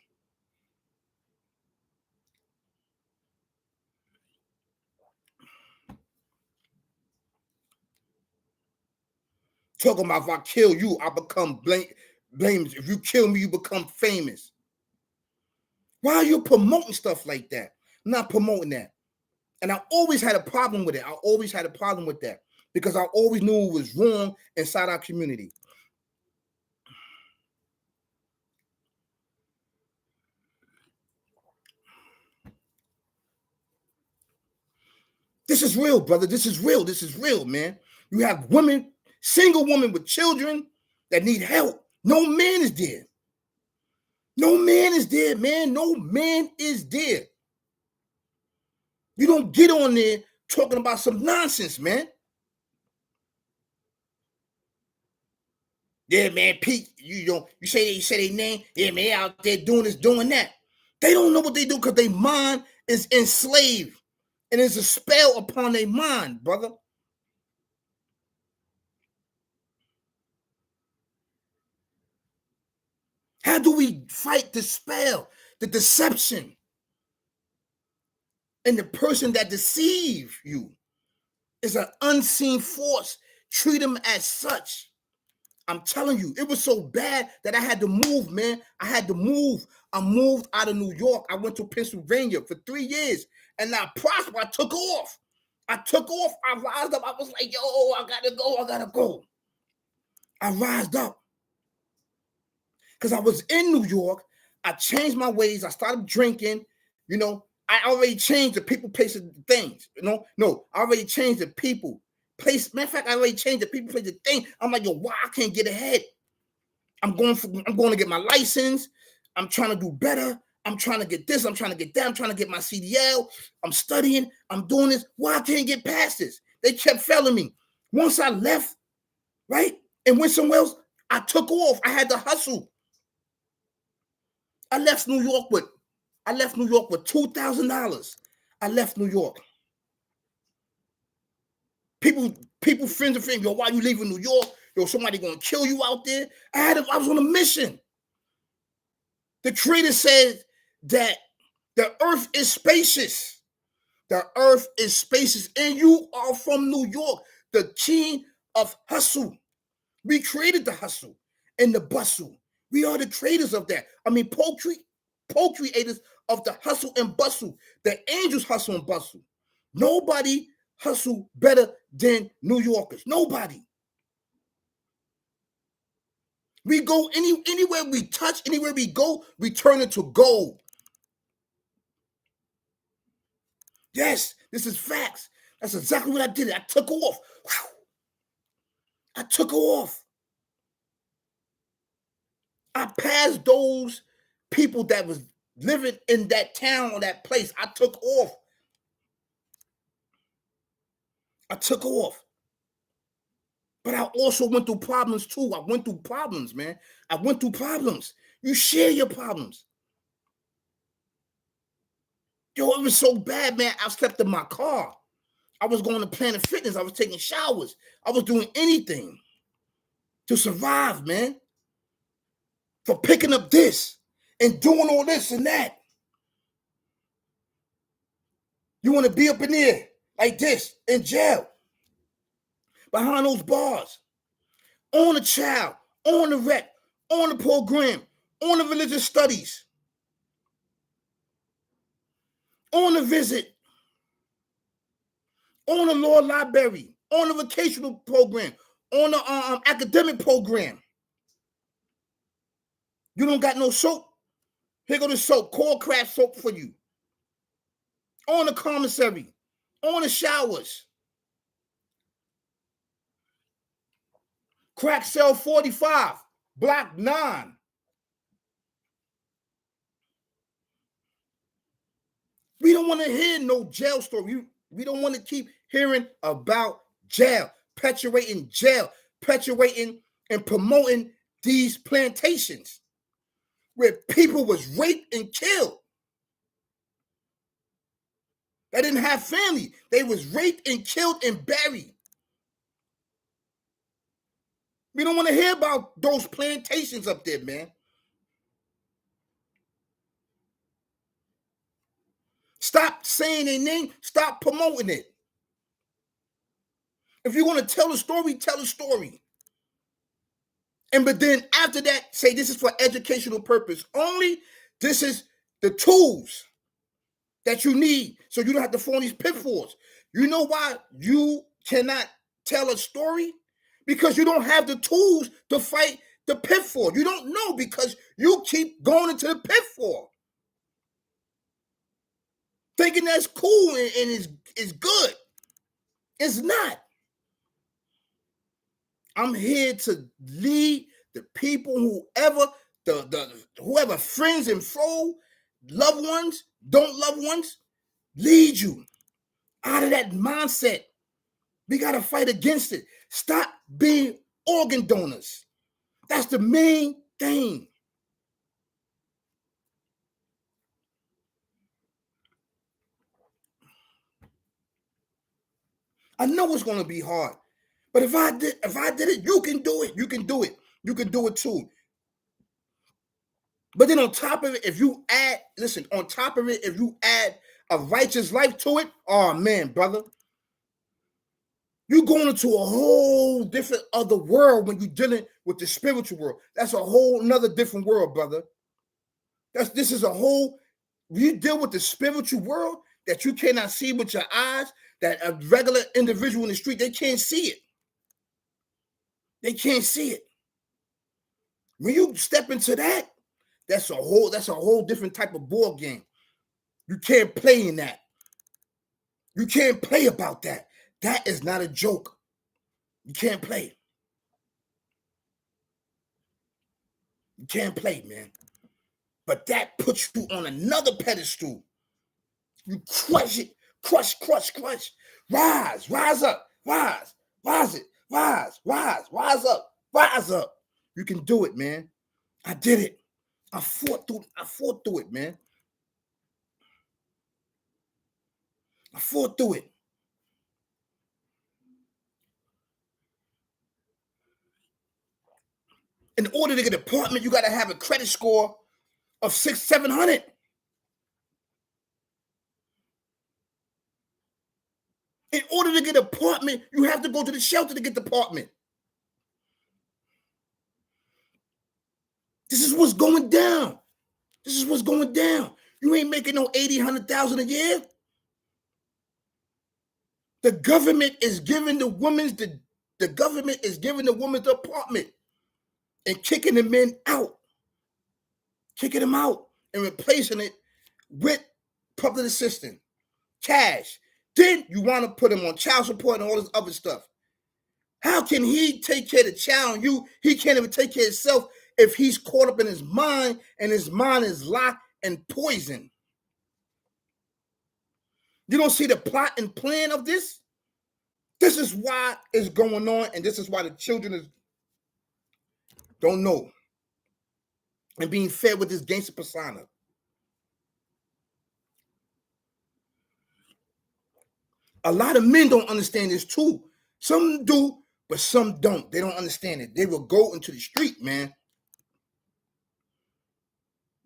Talking about if I kill you, I become blameless. If you kill me, you become famous. Why are you promoting stuff like that? I'm not promoting that. And I always had a problem with it. Because I always knew it was wrong inside our community. This is real, brother. This is real, man. You have women, single women with children that need help. No man is there. No man is there, man. No man is there. You don't get on there talking about some nonsense, man. Yeah, man, Pete, you say their name. Yeah, man, they out there doing this, doing that. They don't know what they do because their mind is enslaved. And there's a spell upon their mind, brother. How do we fight the spell, the deception? And the person that deceives you is an unseen force. Treat them as such. I'm telling you, it was so bad that I had to move, man. I moved out of New York. I went to Pennsylvania for 3 years. And now prosper, I took off. I took off. I rised up. I was like, yo, I gotta go. I gotta go. I rised up. Because I was in New York. I changed my ways. I started drinking. You know, I already changed the people, places, things. You know, no, I already changed the people, place. Matter of fact, I already changed the people, places, thing. I'm like, yo, why I can't get ahead? I'm going to get my license. I'm trying to do better. I'm trying to get this. I'm trying to get that. I'm trying to get my CDL. I'm studying. I'm doing this. Why I can't get past this? They kept failing me. Once I left, right, and went somewhere else, I took off. I had to hustle. I left New York with $2,000. I left New York. People, friends and friends, yo, why you leaving New York? Yo, somebody gonna kill you out there. I was on a mission. The creator said that the earth is spacious. The earth is spacious, and you are from New York, the king of hustle. We created the hustle and the bustle. We are the creators of that. I mean, co-creators of the hustle and bustle. The angels hustle and bustle. Nobody hustle better than New Yorkers. Nobody. We go anywhere we touch, anywhere we go, we turn it to gold. Yes, this is facts. That's exactly what I did. I took off. Whew. I took off. I passed those people that was living in that town or that place. I took off. I took off. But I also went through problems too. I went through problems, man. I went through problems. You share your problems. Yo, it was so bad, man. I slept in my car. I was going to Planet Fitness. I was taking showers. I was doing anything to survive, man. For picking up this and doing all this and that. You want to be up in there like this in jail. Behind those bars. On the child. On the rec. On the program. On the religious studies. On the visit. On the law library. On the vocational program. On the academic program. You don't got no soap? Here go the soap. Cold craft soap for you. On the commissary. On the showers. Crack cell 45. Block 9. We don't want to hear no jail story. We don't want to keep hearing about jail, perpetuating and promoting these plantations where people was raped and killed. They didn't have family. They was raped and killed and buried. We don't want to hear about those plantations up there, man. Stop saying their name. Stop promoting it. If you're going to tell a story, tell a story. But then after that, say this is for educational purpose only. This is the tools that you need so you don't have to fall in these pitfalls. You know why you cannot tell a story? Because you don't have the tools to fight the pitfall. You don't know because you keep going into the pitfall. Thinking that's cool and is good. It's not. I'm here to lead the people, whoever friends and foe, loved ones, don't loved ones, lead you out of that mindset. We got to fight against it. Stop being organ donors. That's the main thing. I know it's going to be hard. But if I did it, you can do it. You can do it. You can do it too. But then on top of it, if you add a righteous life to it, oh man, brother, you're going into a whole different other world when you're dealing with the spiritual world. That's a whole another different world, brother. You deal with the spiritual world, that you cannot see with your eyes, that a regular individual in the street, they can't see it. They can't see it. When you step into that, that's a whole different type of ball game. You can't play in that. You can't play about that. That is not a joke. You can't play. You can't play, man. But that puts you on another pedestal. You crush it. Crush. Rise up. Rise up. You can do it, man. I did it. I fought through it, man. I fought through it. In order to get an apartment, you got to have a credit score of 600-700. In order to get an apartment, you have to go to the shelter to get the apartment. This is what's going down. You ain't making no 80, 100,000 a year. The government is giving the women the apartment and kicking the men out. Kicking them out and replacing it with public assistance, cash. Then you want to put him on child support and all this other stuff. How can he take care of the child and he can't even take care of himself if he's caught up in his mind and his mind is locked and poisoned? You don't see the plot and plan of this? This is why it's going on, and this is why the children don't know and being fed with this gangster persona. A lot of men don't understand this too. Some do, but some don't. They don't understand it. They will go into the street, man.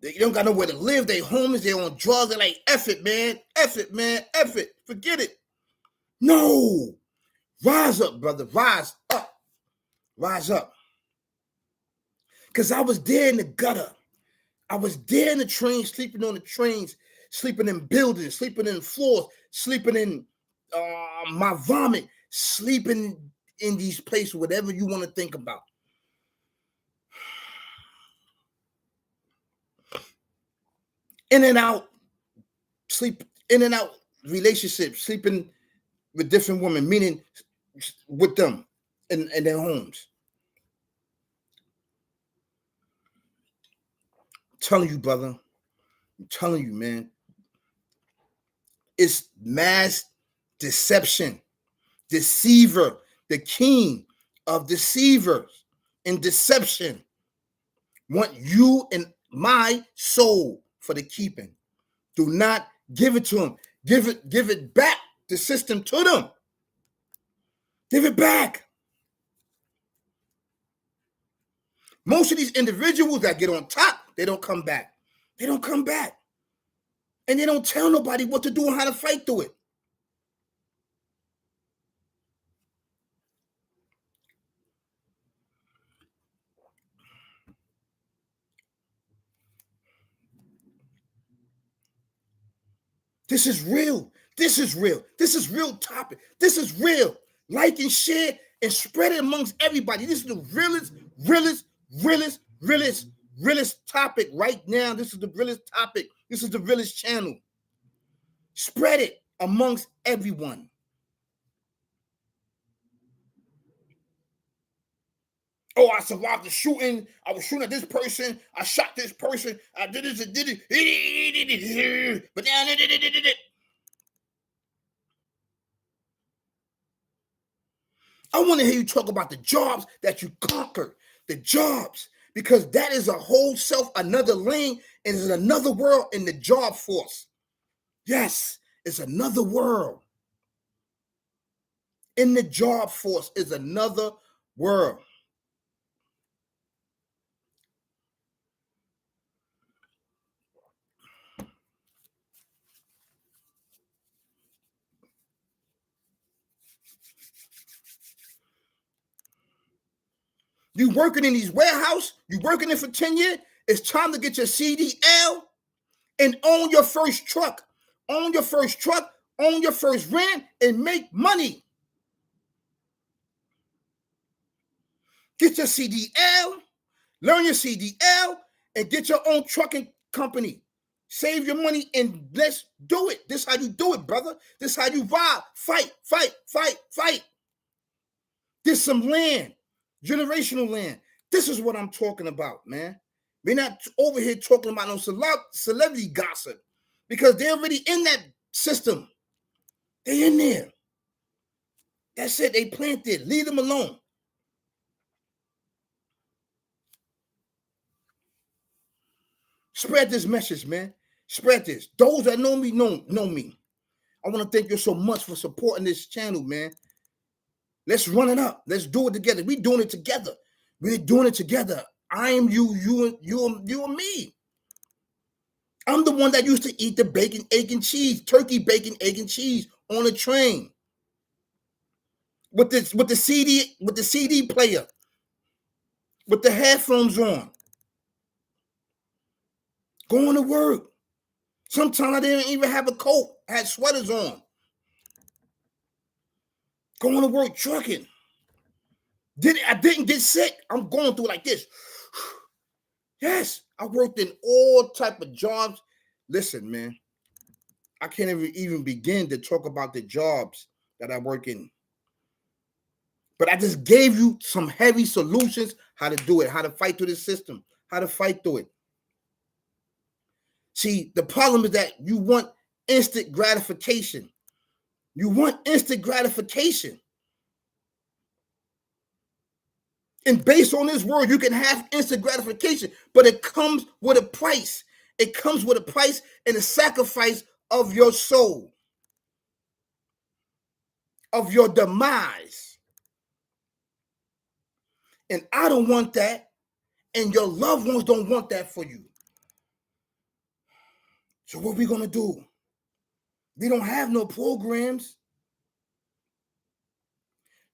They don't got nowhere to live. They homeless. They're on drugs. They're like, F it, man. F it. Forget it. No. Rise up, brother. Rise up. Because I was there in the gutter. I was there in the train, sleeping on the trains, sleeping in buildings, sleeping in floors, sleeping in my vomit, sleeping in these places, whatever you want to think about. In and out relationships, sleeping with different women, meaning with them in their homes. I'm telling you, brother. I'm telling you, man. It's mass deception. Deceiver, the king of deceivers and deception, want you and my soul for the keeping. Do not give it to them. Give it back, the system, to them. Give it back. Most of these individuals that get on top, they don't come back. And they don't tell nobody what to do and how to fight through it. This is real. This is real topic. This is real. Like and share and spread it amongst everybody. This is the realest topic right now. This is the realest topic. This is the realest channel. Spread it amongst everyone. Oh, I survived the shooting. I was shooting at this person. I shot this person. I did this and did it. But now, I want to hear you talk about the jobs that you conquered. The jobs. Because that is a whole another lane, and it's another world in the job force. Yes, it's another world. In the job force is another world. You working in these warehouses, you working in for 10 years, it's time to get your CDL and own your first truck. own your first truck, own your first rent, and make money. Get your CDL, learn your CDL, and get your own trucking company. Save your money and let's do it. This is how you do it, brother. This is how you rob. Fight, fight, fight, fight. Get some land, generational land. This is what I'm talking about, man. We're not over here talking about no celebrity gossip because they're already in that system. They're in there. That's it. They planted. Leave them alone. Spread this message, man. Spread this. Those that know me know me. I want to thank you so much for supporting this channel, man. Let's run it up. Let's do it together. We're doing it together. We're doing it together. I am you and me. I'm the one that used to eat the bacon, egg, and cheese, turkey, bacon, egg, and cheese on a train. With the CD player, with the headphones on. Going to work. Sometimes I didn't even have a coat. I had sweaters on. Going to work trucking. I didn't get sick. I'm going through like this. Yes, I worked in all type of jobs. Listen, man, I can't even begin to talk about the jobs that I work in. But I just gave you some heavy solutions, how to do it, how to fight through the system, how to fight through it. See, the problem is that you want instant gratification. You want instant gratification. And based on this word, you can have instant gratification, but it comes with a price. It comes with a price and a sacrifice of your soul, of your demise. And I don't want that, and your loved ones don't want that for you. So what are we going to do? We don't have no programs.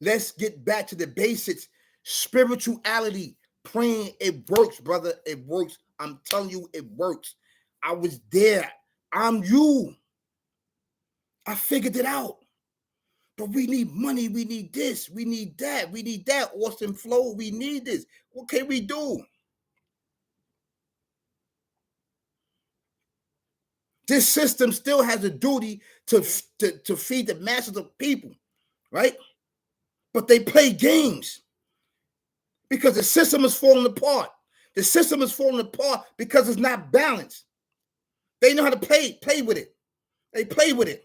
Let's get back to the basics. Spirituality, praying, it works, brother. It works. I'm telling you, it works. I was there. I'm you. I figured it out. But we need money. We need this. We need that. We need that. Austin Flow, we need this. What can we do? This system still has a duty to feed the masses of people, right? But they play games because the system is falling apart. The system is falling apart because it's not balanced. They know how to play with it. They play with it.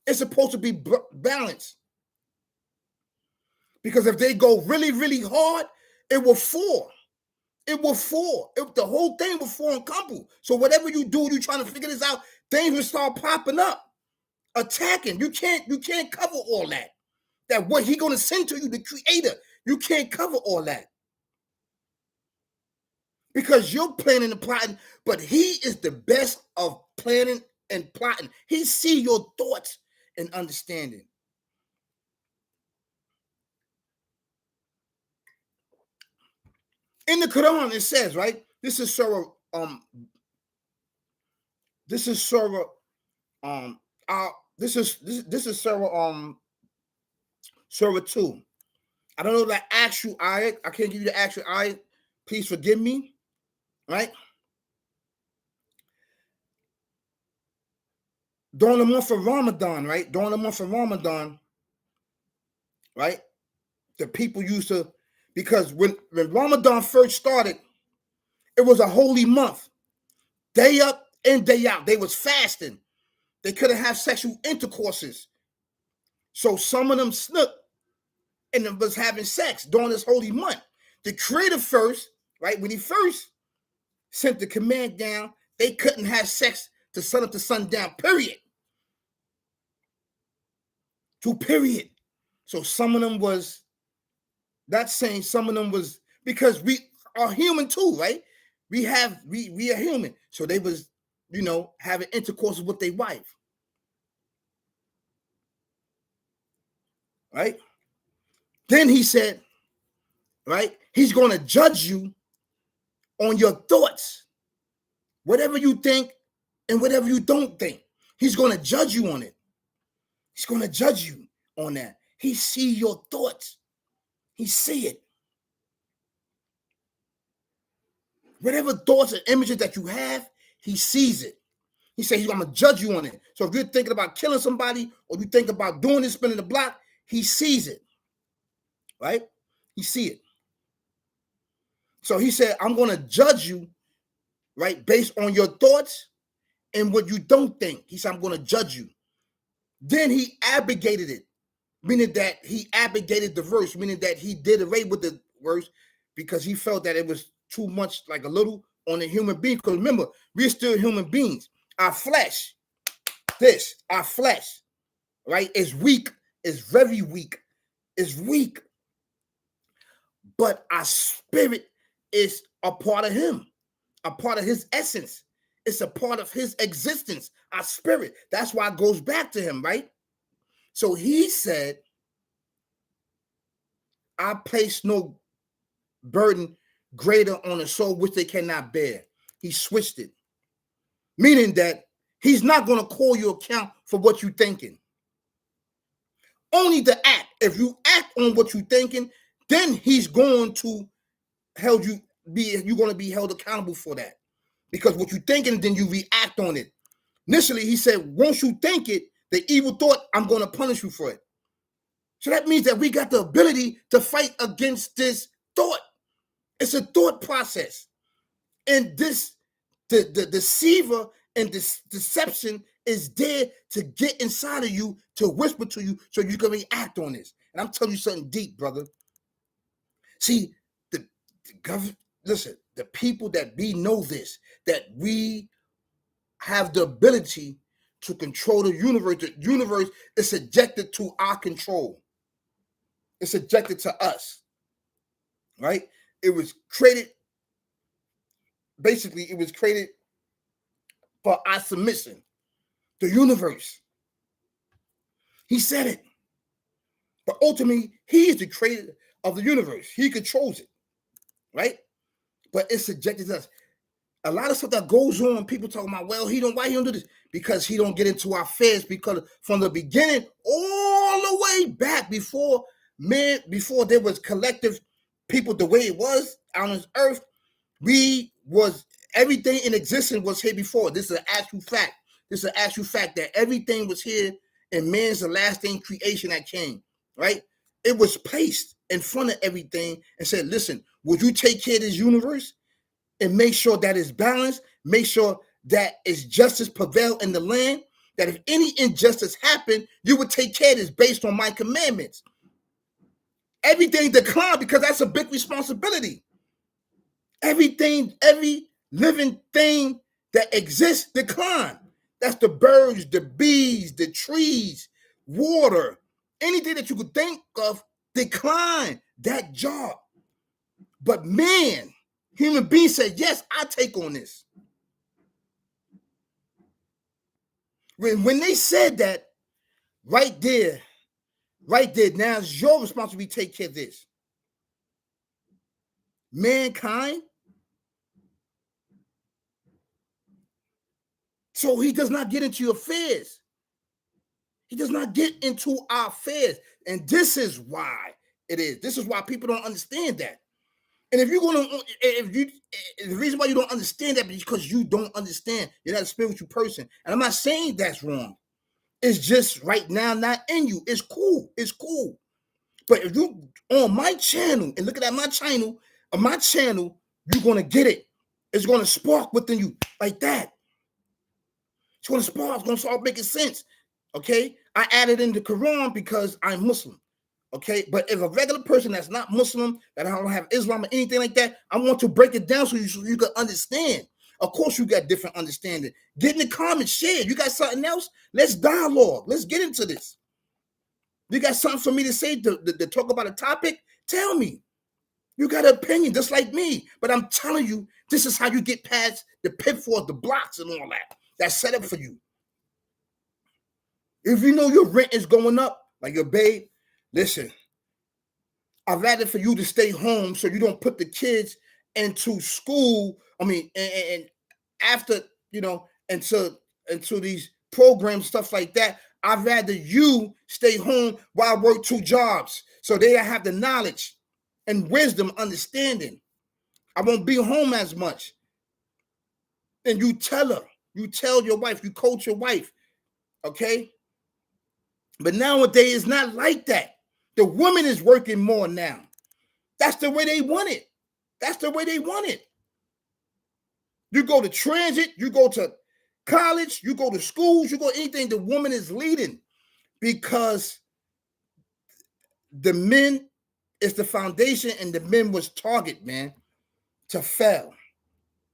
It's supposed to be balanced. Because if they go really, really hard, it will fall. It will fall. The whole thing will fall and crumble. So whatever you do, you're trying to figure this out, things will start popping up, attacking. You can't cover all that. That what he going to send to you, the creator, you can't cover all that. Because you're planning and plotting, but he is the best of planning and plotting. He see your thoughts and understanding. In the Quran, it says, right? This is Surah Surah 2. I don't know the actual ayat. I can't give you the actual ayat. Please forgive me. Right? During the month of Ramadan, right? During the month of Ramadan, right? The people used to, because when Ramadan first started, it was a holy month. Day up and day out. They was fasting. They couldn't have sexual intercourses. So some of them snuck and was having sex during this holy month. The creator first, right? When he first sent the command down, they couldn't have sex to sun up to sundown, period. To period. So some of them was, not saying some of them was, because we are human too, right? We are human. So they was, having intercourse with their wife. Right? Then he said, right? He's going to judge you on your thoughts. Whatever you think, and whatever you don't think. He's going to judge you on it. He's going to judge you on that. He see your thoughts. He see it. Whatever thoughts and images that you have, he sees it. He said he's going to judge you on it. So if you're thinking about killing somebody or you think about doing this, spinning the block, he sees it. Right? He see it. So he said, I'm going to judge you, right, based on your thoughts and what you don't think. He said, I'm going to judge you. Then he abrogated it, meaning that he abrogated the verse, meaning that he did away with the verse because he felt that it was too much, like a little on a human being. Because remember, we're still human beings. Our flesh, our flesh, right, is weak, is very weak, is weak. But our spirit is a part of him, a part of his essence. It's a part of his existence, our spirit. That's why it goes back to him, right? So he said, I place no burden greater on a soul which they cannot bear. He switched it, meaning that he's not going to call you account for what you're thinking. Only the act. If you act on what you're thinking, then he's going to you're going to be held accountable for that. Because what you're thinking, then you react on it. Initially, he said, once you think it, the evil thought, I'm going to punish you for it. So that means that we got the ability to fight against this thought. It's a thought process. And the deceiver and this deception is there to get inside of you, to whisper to you so you can react on this. And I'm telling you something deep, brother. See, the government, listen, the people that we know this, that we have the ability to control the universe is subjected to our control. It's subjected to us, right? It was created, basically, it was created for our submission. The universe. He said it. But ultimately, he is the creator of the universe. He controls it, right? But it's subjected to us. A lot of stuff that goes on, people talking about, well, why he don't do this? Because he don't get into our affairs, because from the beginning, all the way back before there was collective people the way it was on this earth, everything in existence was here before. This is an actual fact. This is an actual fact that everything was here, and man's the last thing creation that came, right? It was placed in front of everything and said, listen, would you take care of this universe and make sure that it's balanced, make sure that it's justice prevail in the land, that if any injustice happened, you would take care of this based on my commandments. Everything declined because that's a big responsibility. Every living thing that exists decline. That's the birds, the bees, the trees, water, anything that you could think of decline that job. But man, human beings said, yes, I take on this. When they said that, right there, now it's your responsibility to take care of this. Mankind. So he does not get into your affairs. He does not get into our affairs. And this is why it is. This is why people don't understand that. And the reason why you don't understand that is because you don't understand. You're not a spiritual person. And I'm not saying that's wrong. It's just right now not in you. It's cool. It's cool. But if you on my channel and looking at my channel, you're going to get it. It's going to spark within you like that. It's going to spark. It's going to start making sense. Okay? I added in the Quran because I'm Muslim. Okay? But if a regular person that's not Muslim, that I don't have Islam or anything like that, I want to break it down so you can understand. Of course, you got different understanding. Get in the comments, share. You got something else? Let's dialogue. Let's get into this. You got something for me to say to talk about a topic? Tell me. You got an opinion just like me. But I'm telling you, this is how you get past the pitfalls, the blocks and all that. That's set up for you. If you know your rent is going up, like your babe, listen, I'd rather for you to stay home so you don't put the kids into school. I mean, and after, into these programs, stuff like that. I'd rather you stay home while I work 2 jobs so they have the knowledge and wisdom, understanding. I won't be home as much. And you tell her, you tell your wife, you coach your wife, okay? But nowadays, it's not like that. The woman is working more now. That's the way they want it. That's the way they want it. You go to transit, you go to college, you go to schools, you go anything, the woman is leading because the men is the foundation and the men was target, man, to fail.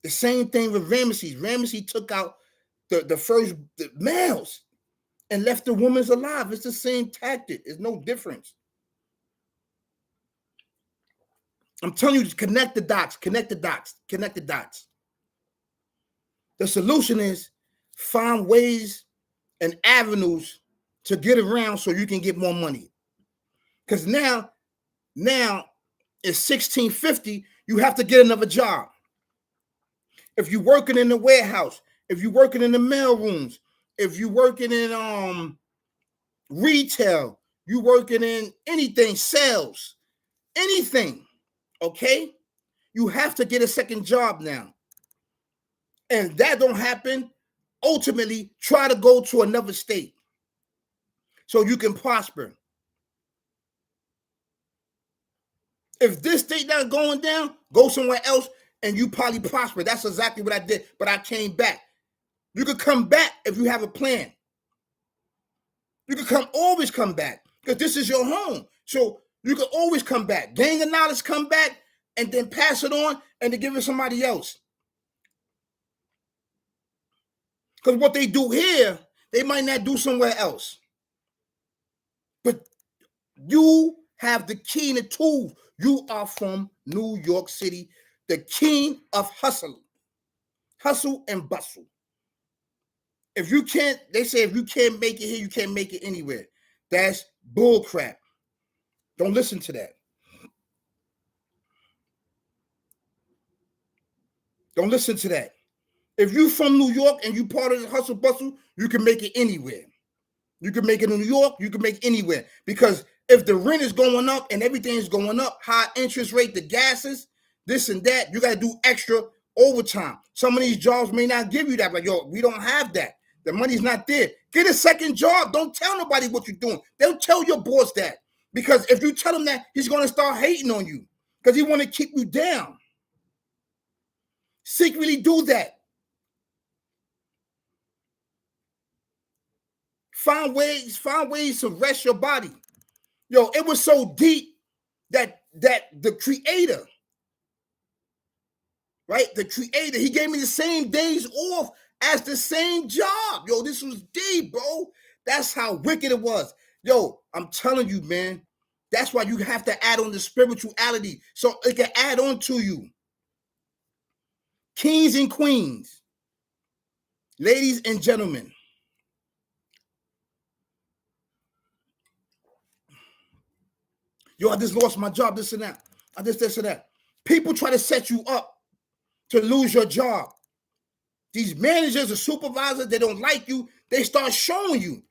The same thing with Ramesses. Ramesses took out the males and left the women alive. It's the same tactic. It's no difference. I'm telling you, connect the dots, connect the dots, connect the dots. The solution is find ways and avenues to get around so you can get more money. Because now it's 1650, you have to get another job. If you're working in the warehouse, if you're working in the mail rooms, if you're working in retail, you working in anything, sales, anything, okay? You have to get a second job now. And that don't happen, ultimately try to go to another state so you can prosper. If this state not going down, go somewhere else and you probably prosper. That's exactly what I did, but I came back. You could come back if you have a plan. You can always come back because this is your home. So you can always come back. Gain the knowledge, come back, and then pass it on and then give it to somebody else. Because what they do here, they might not do somewhere else. But you have the key and the tools. You are from New York City, the king of hustle and bustle. If you can't, they say if you can't make it here, you can't make it anywhere. That's bull crap. Don't listen to that. Don't listen to that. If you from New York and you part of the hustle bustle, you can make it anywhere. You can make it in New York, you can make it anywhere. Because if the rent is going up and everything is going up, high interest rate, the gases, this and that, you got to do extra overtime. Some of these jobs may not give you that. Like, yo, we don't have that. The money's not there. Get a second job. Don't tell nobody what you're doing. Don't tell your boss that. Because if you tell him that, he's going to start hating on you. Because he want to keep you down. Secretly do that. Find ways to rest your body. Yo, it was so deep that the creator, right? The creator, he gave me the same days off as the same job. Yo, this was deep, bro. That's how wicked it was. Yo, I'm telling you, man. That's why you have to add on the spirituality so it can add on to you. Kings and queens, ladies and gentlemen, yo, I just lost my job, this and that. I just this and that. People try to set you up to lose your job. These managers or supervisors, they don't like you. They start showing you.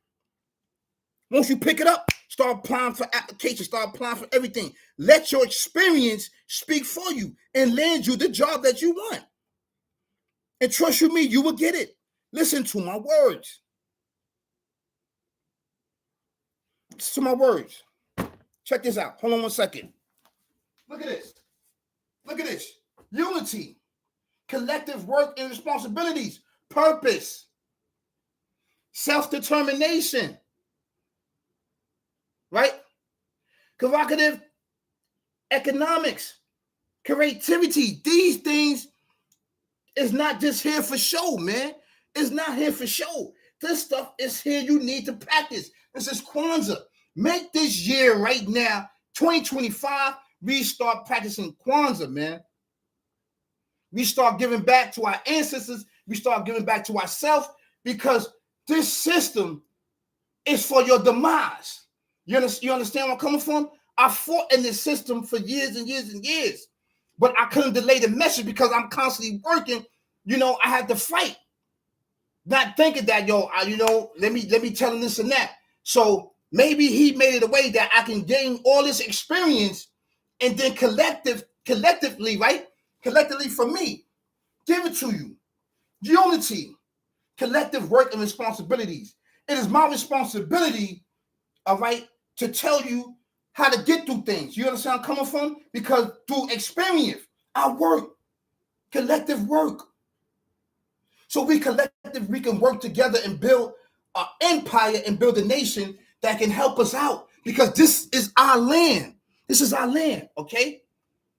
Once you pick it up, start applying for applications, start applying for everything. Let your experience speak for you and land you the job that you want. And trust you me, you will get it. Listen to my words. Listen to my words. Check this out. Hold on one second. Look at this. Look at this. Unity, collective work and responsibilities, purpose, self-determination, right? Provocative economics, creativity. These things is not just here for show, man. It's not here for show. This stuff is here you need to practice. This is Kwanzaa. Make this year right now, 2025, we start practicing Kwanzaa, man. We start giving back to our ancestors. We start giving back to ourselves because this system is for your demise. You understand where I'm coming from? I fought in this system for years and years and years, but I couldn't delay the message because I'm constantly working. You know, I had to fight. Not thinking that, yo, let me tell him this and that. So maybe he made it a way that I can gain all this experience, and then collectively, right? Collectively for me, give it to you. Unity, collective work and responsibilities. It is my responsibility, all right, to tell you how to get through things. You understand where I'm coming from? Because through experience, I work, collective work. So we can work together and build an empire and build a nation that can help us out. Because this is our land. This is our land, okay?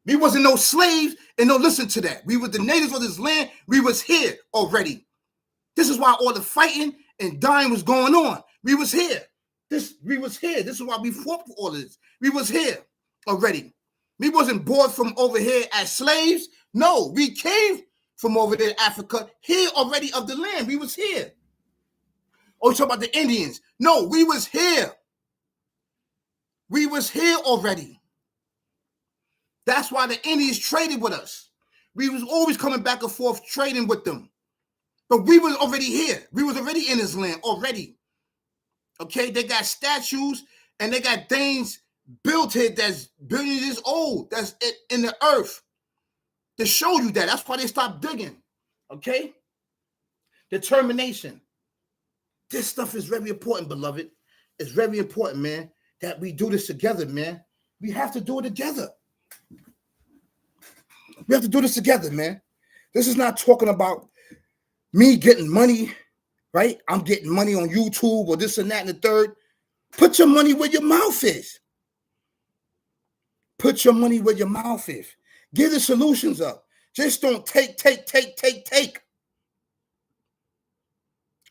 We wasn't no slaves, and no, listen to that. We were the natives of this land. We was here already. This is why all the fighting and dying was going on. We was here. We was here. This is why we fought for all of this. We was here already. We wasn't brought from over here as slaves. No, we came from over there in Africa, here already of the land. We was here. Oh, you talk about the Indians. No, we was here. We was here already. That's why the Indians traded with us. We was always coming back and forth trading with them. But we was already here. We was already in this land already. Okay, they got statues and they got things built here that's billions years old, that's in the earth to show you that. That's why they stopped digging. Okay? Determination. This stuff is very important, beloved. It's very important, man, that we do this together, man. We have to do it together. We have to do this together, man. This is not talking about me getting money, right? I'm getting money on YouTube or this and that and the third. Put your money where your mouth is. Put your money where your mouth is. Give the solutions up. Just don't take.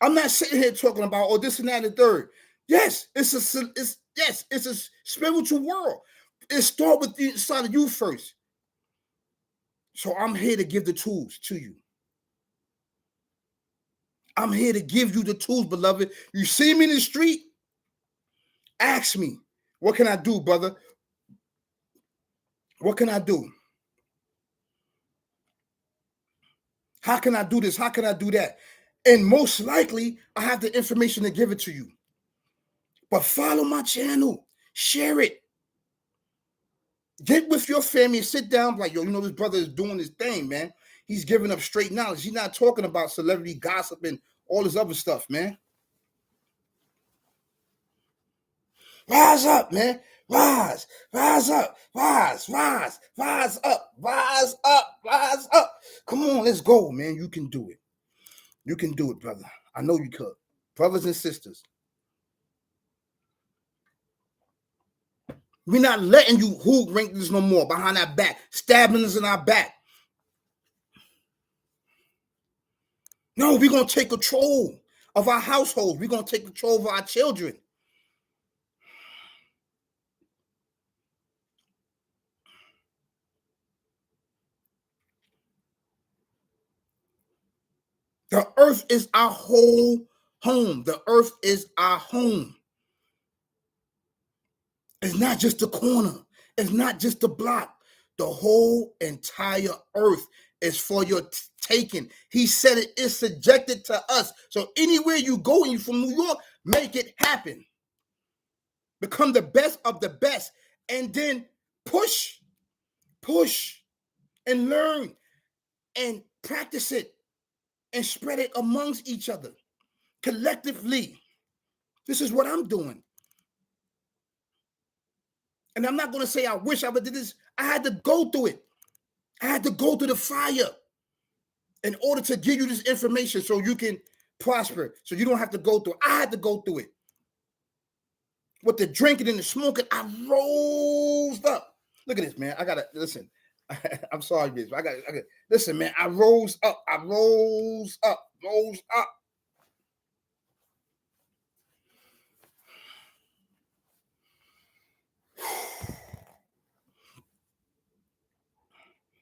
I'm not sitting here talking about, oh, this and that and the third. Yes, it's a spiritual world. It starts with the inside of you first. So I'm here to give the tools to you. I'm here to give you the tools, beloved. You see me in the street? Ask me, what can I do, brother? What can I do? How can I do this? How can I do that? And most likely, I have the information to give it to you. But follow my channel. Share it. Get with your family and sit down like, yo, this brother is doing his thing, man. He's giving up straight knowledge. He's not talking about celebrity gossip and all this other stuff, man. Rise up, man. Rise up, rise up. Come on, let's go, man. You can do it. You can do it, brother. I know you could. Brothers and sisters. We're not letting you hoodwink this no more behind our back, stabbing us in our back. No, we're going to take control of our households. We're going to take control of our children. The earth is our whole home. The earth is our home. It's not just the corner. It's not just the block. The whole entire earth is for your taking. He said it is subjected to us. So anywhere you go and you're from New York, make it happen. Become the best of the best. And then push, and learn and practice it and spread it amongst each other collectively. This is what I'm doing. And I'm not going to say I wish I would did this. I had to go through it. I had to go through the fire in order to give you this information so you can prosper, so you don't have to go through it. I had to go through it. With the drinking and the smoking, I rose up. Look at this, man. I got to, listen. I'm sorry, bitch. I got listen, man. I rose up.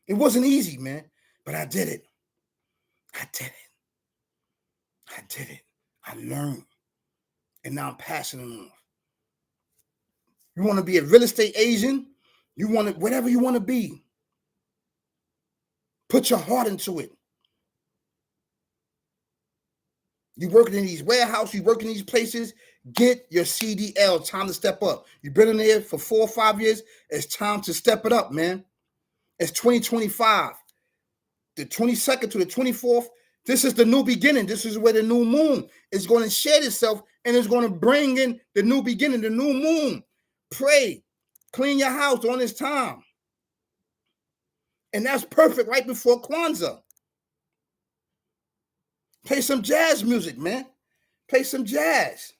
It wasn't easy, man, but I did it. I did it. I learned. And now I'm passing it on. You want to be a real estate agent? You want to, whatever you want to be. Put your heart into it. You working in these warehouses, you working in these places, get your CDL. Time to step up. You've been in there for 4 or 5 years. It's time to step it up, man. It's 2025. The 22nd to the 24th. This is the new beginning. This is where the new moon is going to shed itself and it's going to bring in the new beginning, the new moon. Pray. Clean your house on this time. And that's perfect right before Kwanzaa. Play some jazz music, man. Play some jazz.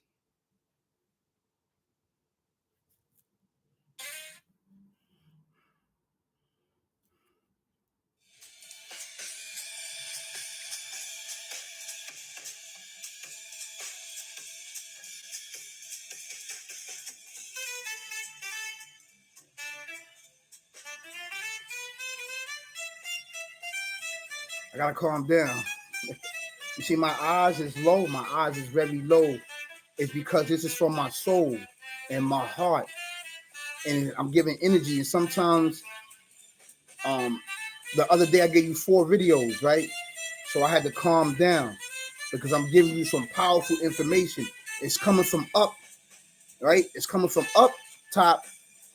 I gotta calm down. You see, my eyes is low. My eyes is very low. It's because this is from my soul and my heart. And I'm giving energy. And sometimes, the other day I gave you 4 videos, right? So I had to calm down because I'm giving you some powerful information. It's coming from up, right? It's coming from up top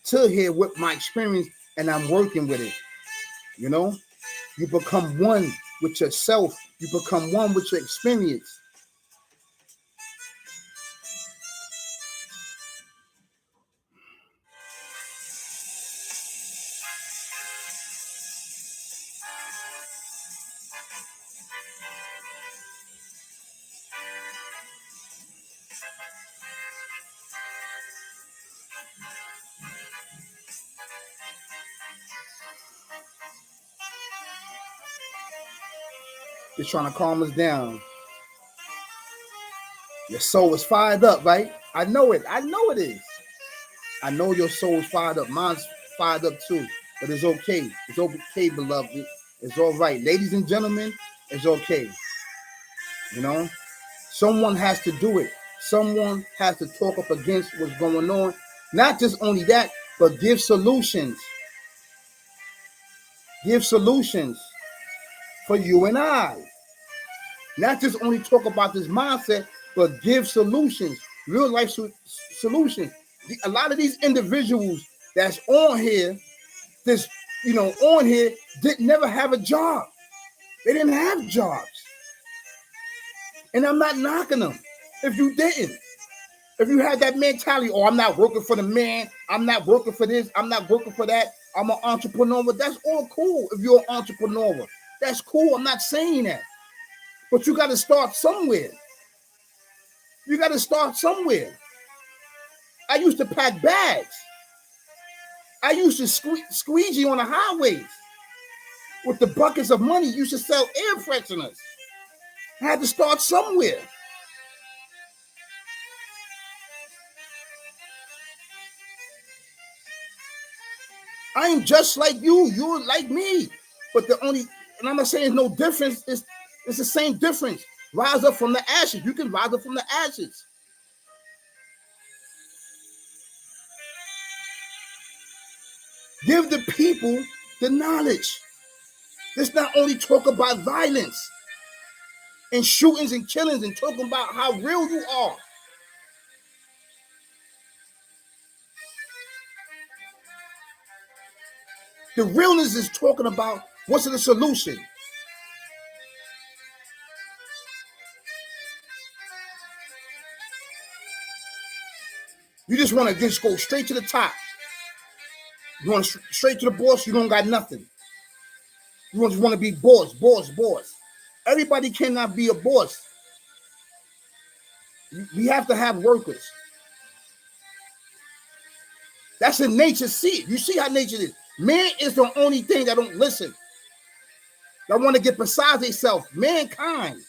to here with my experience, and I'm working with it. You know, you become one with yourself. You become one with your experience. Just trying to calm us down. Your soul is fired up, right? I know it. I know it is. I know your soul is fired up. Mine's fired up too. But it's okay. It's okay, beloved. It's all right. Ladies and gentlemen, it's okay. You know? Someone has to do it. Someone has to talk up against what's going on. Not just only that, but give solutions. Give solutions for you and I. Not just only talk about this mindset, but give solutions, real life solutions. A lot of these individuals that's on here, on here, didn't never have a job. They didn't have jobs. And I'm not knocking them if you didn't. If you had that mentality, oh, I'm not working for the man, I'm not working for this, I'm not working for that, I'm an entrepreneur, that's all cool if you're an entrepreneur. That's cool, I'm not saying that. But you got to start somewhere. You got to start somewhere. I used to pack bags. I used to squeegee on the highways with the buckets of money. Used to sell air fresheners. I had to start somewhere. I am just like you. You're like me. But and I'm not saying no difference. It's the same difference. Rise up from the ashes. You can rise up from the ashes. Give the people the knowledge. Let's not only talk about violence and shootings and killings and talking about how real you are. The realness is talking about what's the solution. You just want to just go straight to the top. You want straight to the boss, you don't got nothing. You just want to be boss. Everybody cannot be a boss. We have to have workers. That's in nature. See it. You see how nature is. Man is the only thing that don't listen. That want to get beside themselves. Mankind.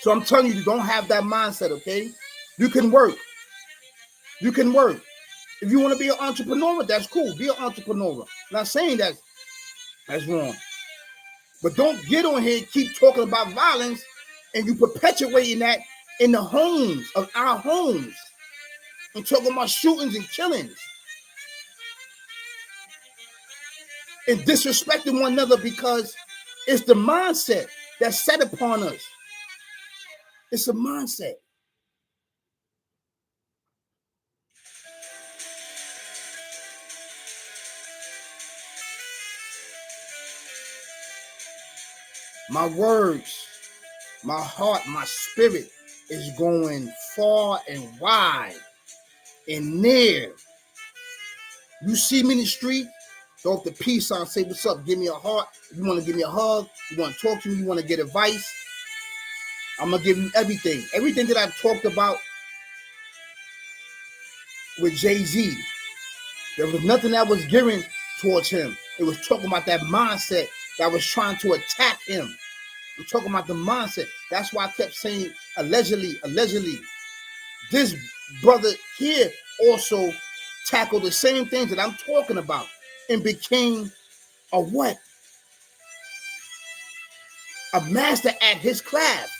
So I'm telling you, don't have that mindset, okay? You can work. You can work. If you want to be an entrepreneur, that's cool. Be an entrepreneur. Not saying that's wrong. But don't get on here and keep talking about violence and you perpetuating that in the homes of our homes and talking about shootings and killings. and disrespecting one another because it's the mindset that's set upon us. It's a mindset. My words, my heart, my spirit is going far and wide and near. You see me in the street, throw up the peace sign, say what's up, give me a heart. You want to give me a hug, you want to talk to me, you want to get advice, I'm going to give you everything. Everything that I've talked about with Jay-Z, there was nothing that was given towards him. It was talking about that mindset that was trying to attack him. I'm talking about the mindset. That's why I kept saying allegedly. This brother here also tackled the same things that I'm talking about and became a what? A master at his craft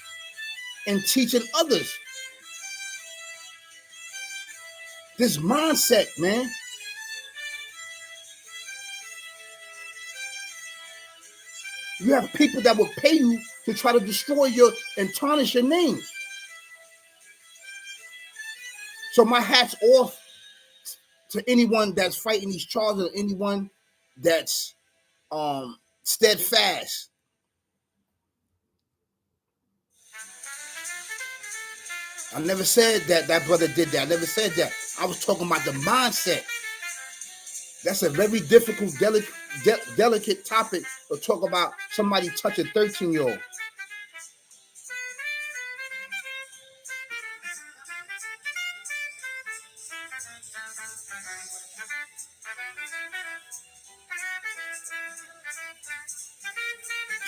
and teaching others. This mindset, man. You have people that will pay you to try to destroy your and tarnish your name. So my hat's off to anyone that's fighting these charges, or anyone that's steadfast. I never said that that brother did that. I never said that. I was talking about the mindset. That's a very difficult, delicate topic to talk about somebody touching 13-year-old.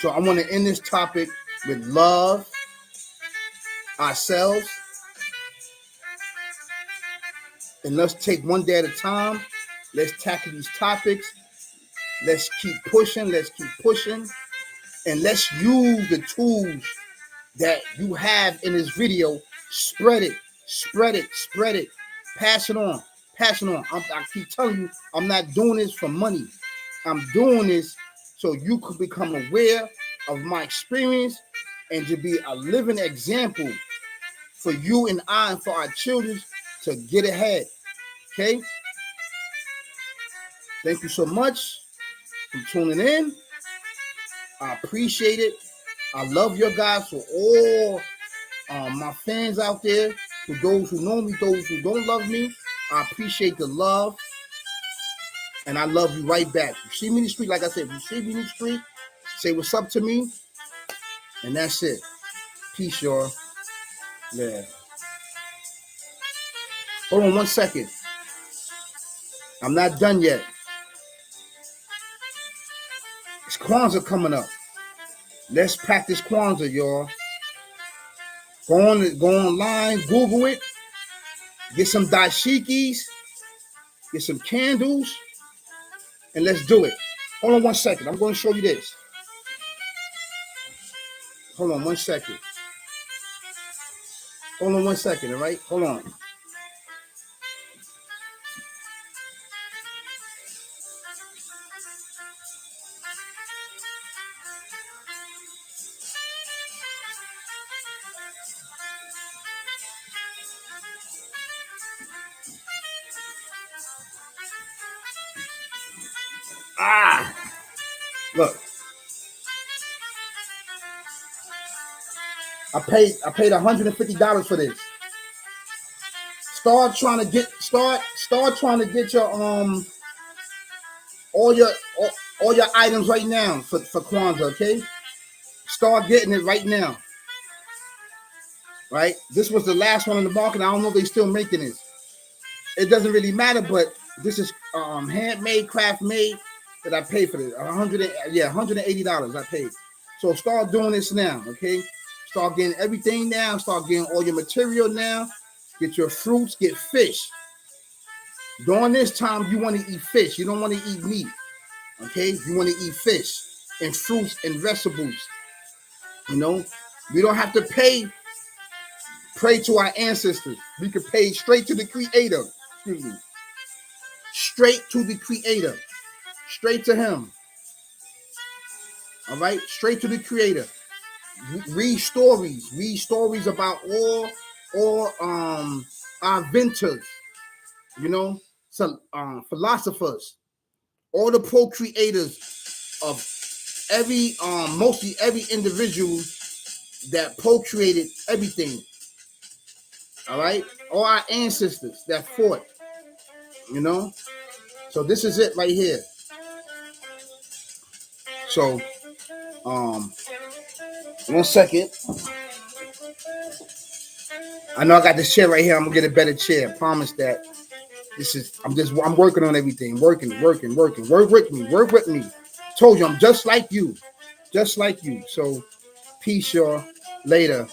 So I want to end this topic with love ourselves. And let's take one day at a time. Let's tackle these topics. Let's keep pushing. And let's use the tools that you have in this video. Spread it. Pass it on. I keep telling you, I'm not doing this for money. I'm doing this so you could become aware of my experience and to be a living example for you and I and for our children to get ahead. Okay? Thank you so much for tuning in. I appreciate it. I love your guys. For all my fans out there, for those who know me, those who don't love me, I appreciate the love. And I love you right back. You see me in the street, like I said, if you see me in the street, say what's up to me. And that's it. Peace, y'all. Yeah. Hold on 1 second. I'm not done yet. It's Kwanzaa coming up. Let's practice Kwanzaa, y'all. Go online, Google it. Get some dashikis. Get some candles. And let's do it. Hold on 1 second. I'm going to show you this. Hold on 1 second. Hold on 1 second, all right? Hold on. Look. I paid $150 for this. Start trying to get your all your items right now for Kwanzaa, okay? Start getting it right now. Right? This was the last one in the market. I don't know if they're still making this. It doesn't really matter, but this is handmade, craft made that I paid for this. $180 I paid. So start doing this now, okay? Start getting everything now. Start getting all your material now. Get your fruits, get fish. During this time, you want to eat fish. You don't want to eat meat, okay? You want to eat fish and fruits and vegetables. You know, we don't have to pray to our ancestors. We can pay straight to the Creator. Excuse me. Straight to the Creator. Straight to Him. All right, straight to the creator. Read stories about all our inventors, you know, some philosophers, all the procreators of every mostly every individual that procreated everything. All right, all our ancestors that fought, you know. So this is it right here. So 1 second. I know I got this chair right here. I'm gonna get a better chair. I promise that. I'm working on everything. Working. Work with me. Told you I'm just like you. So peace, y'all. Later.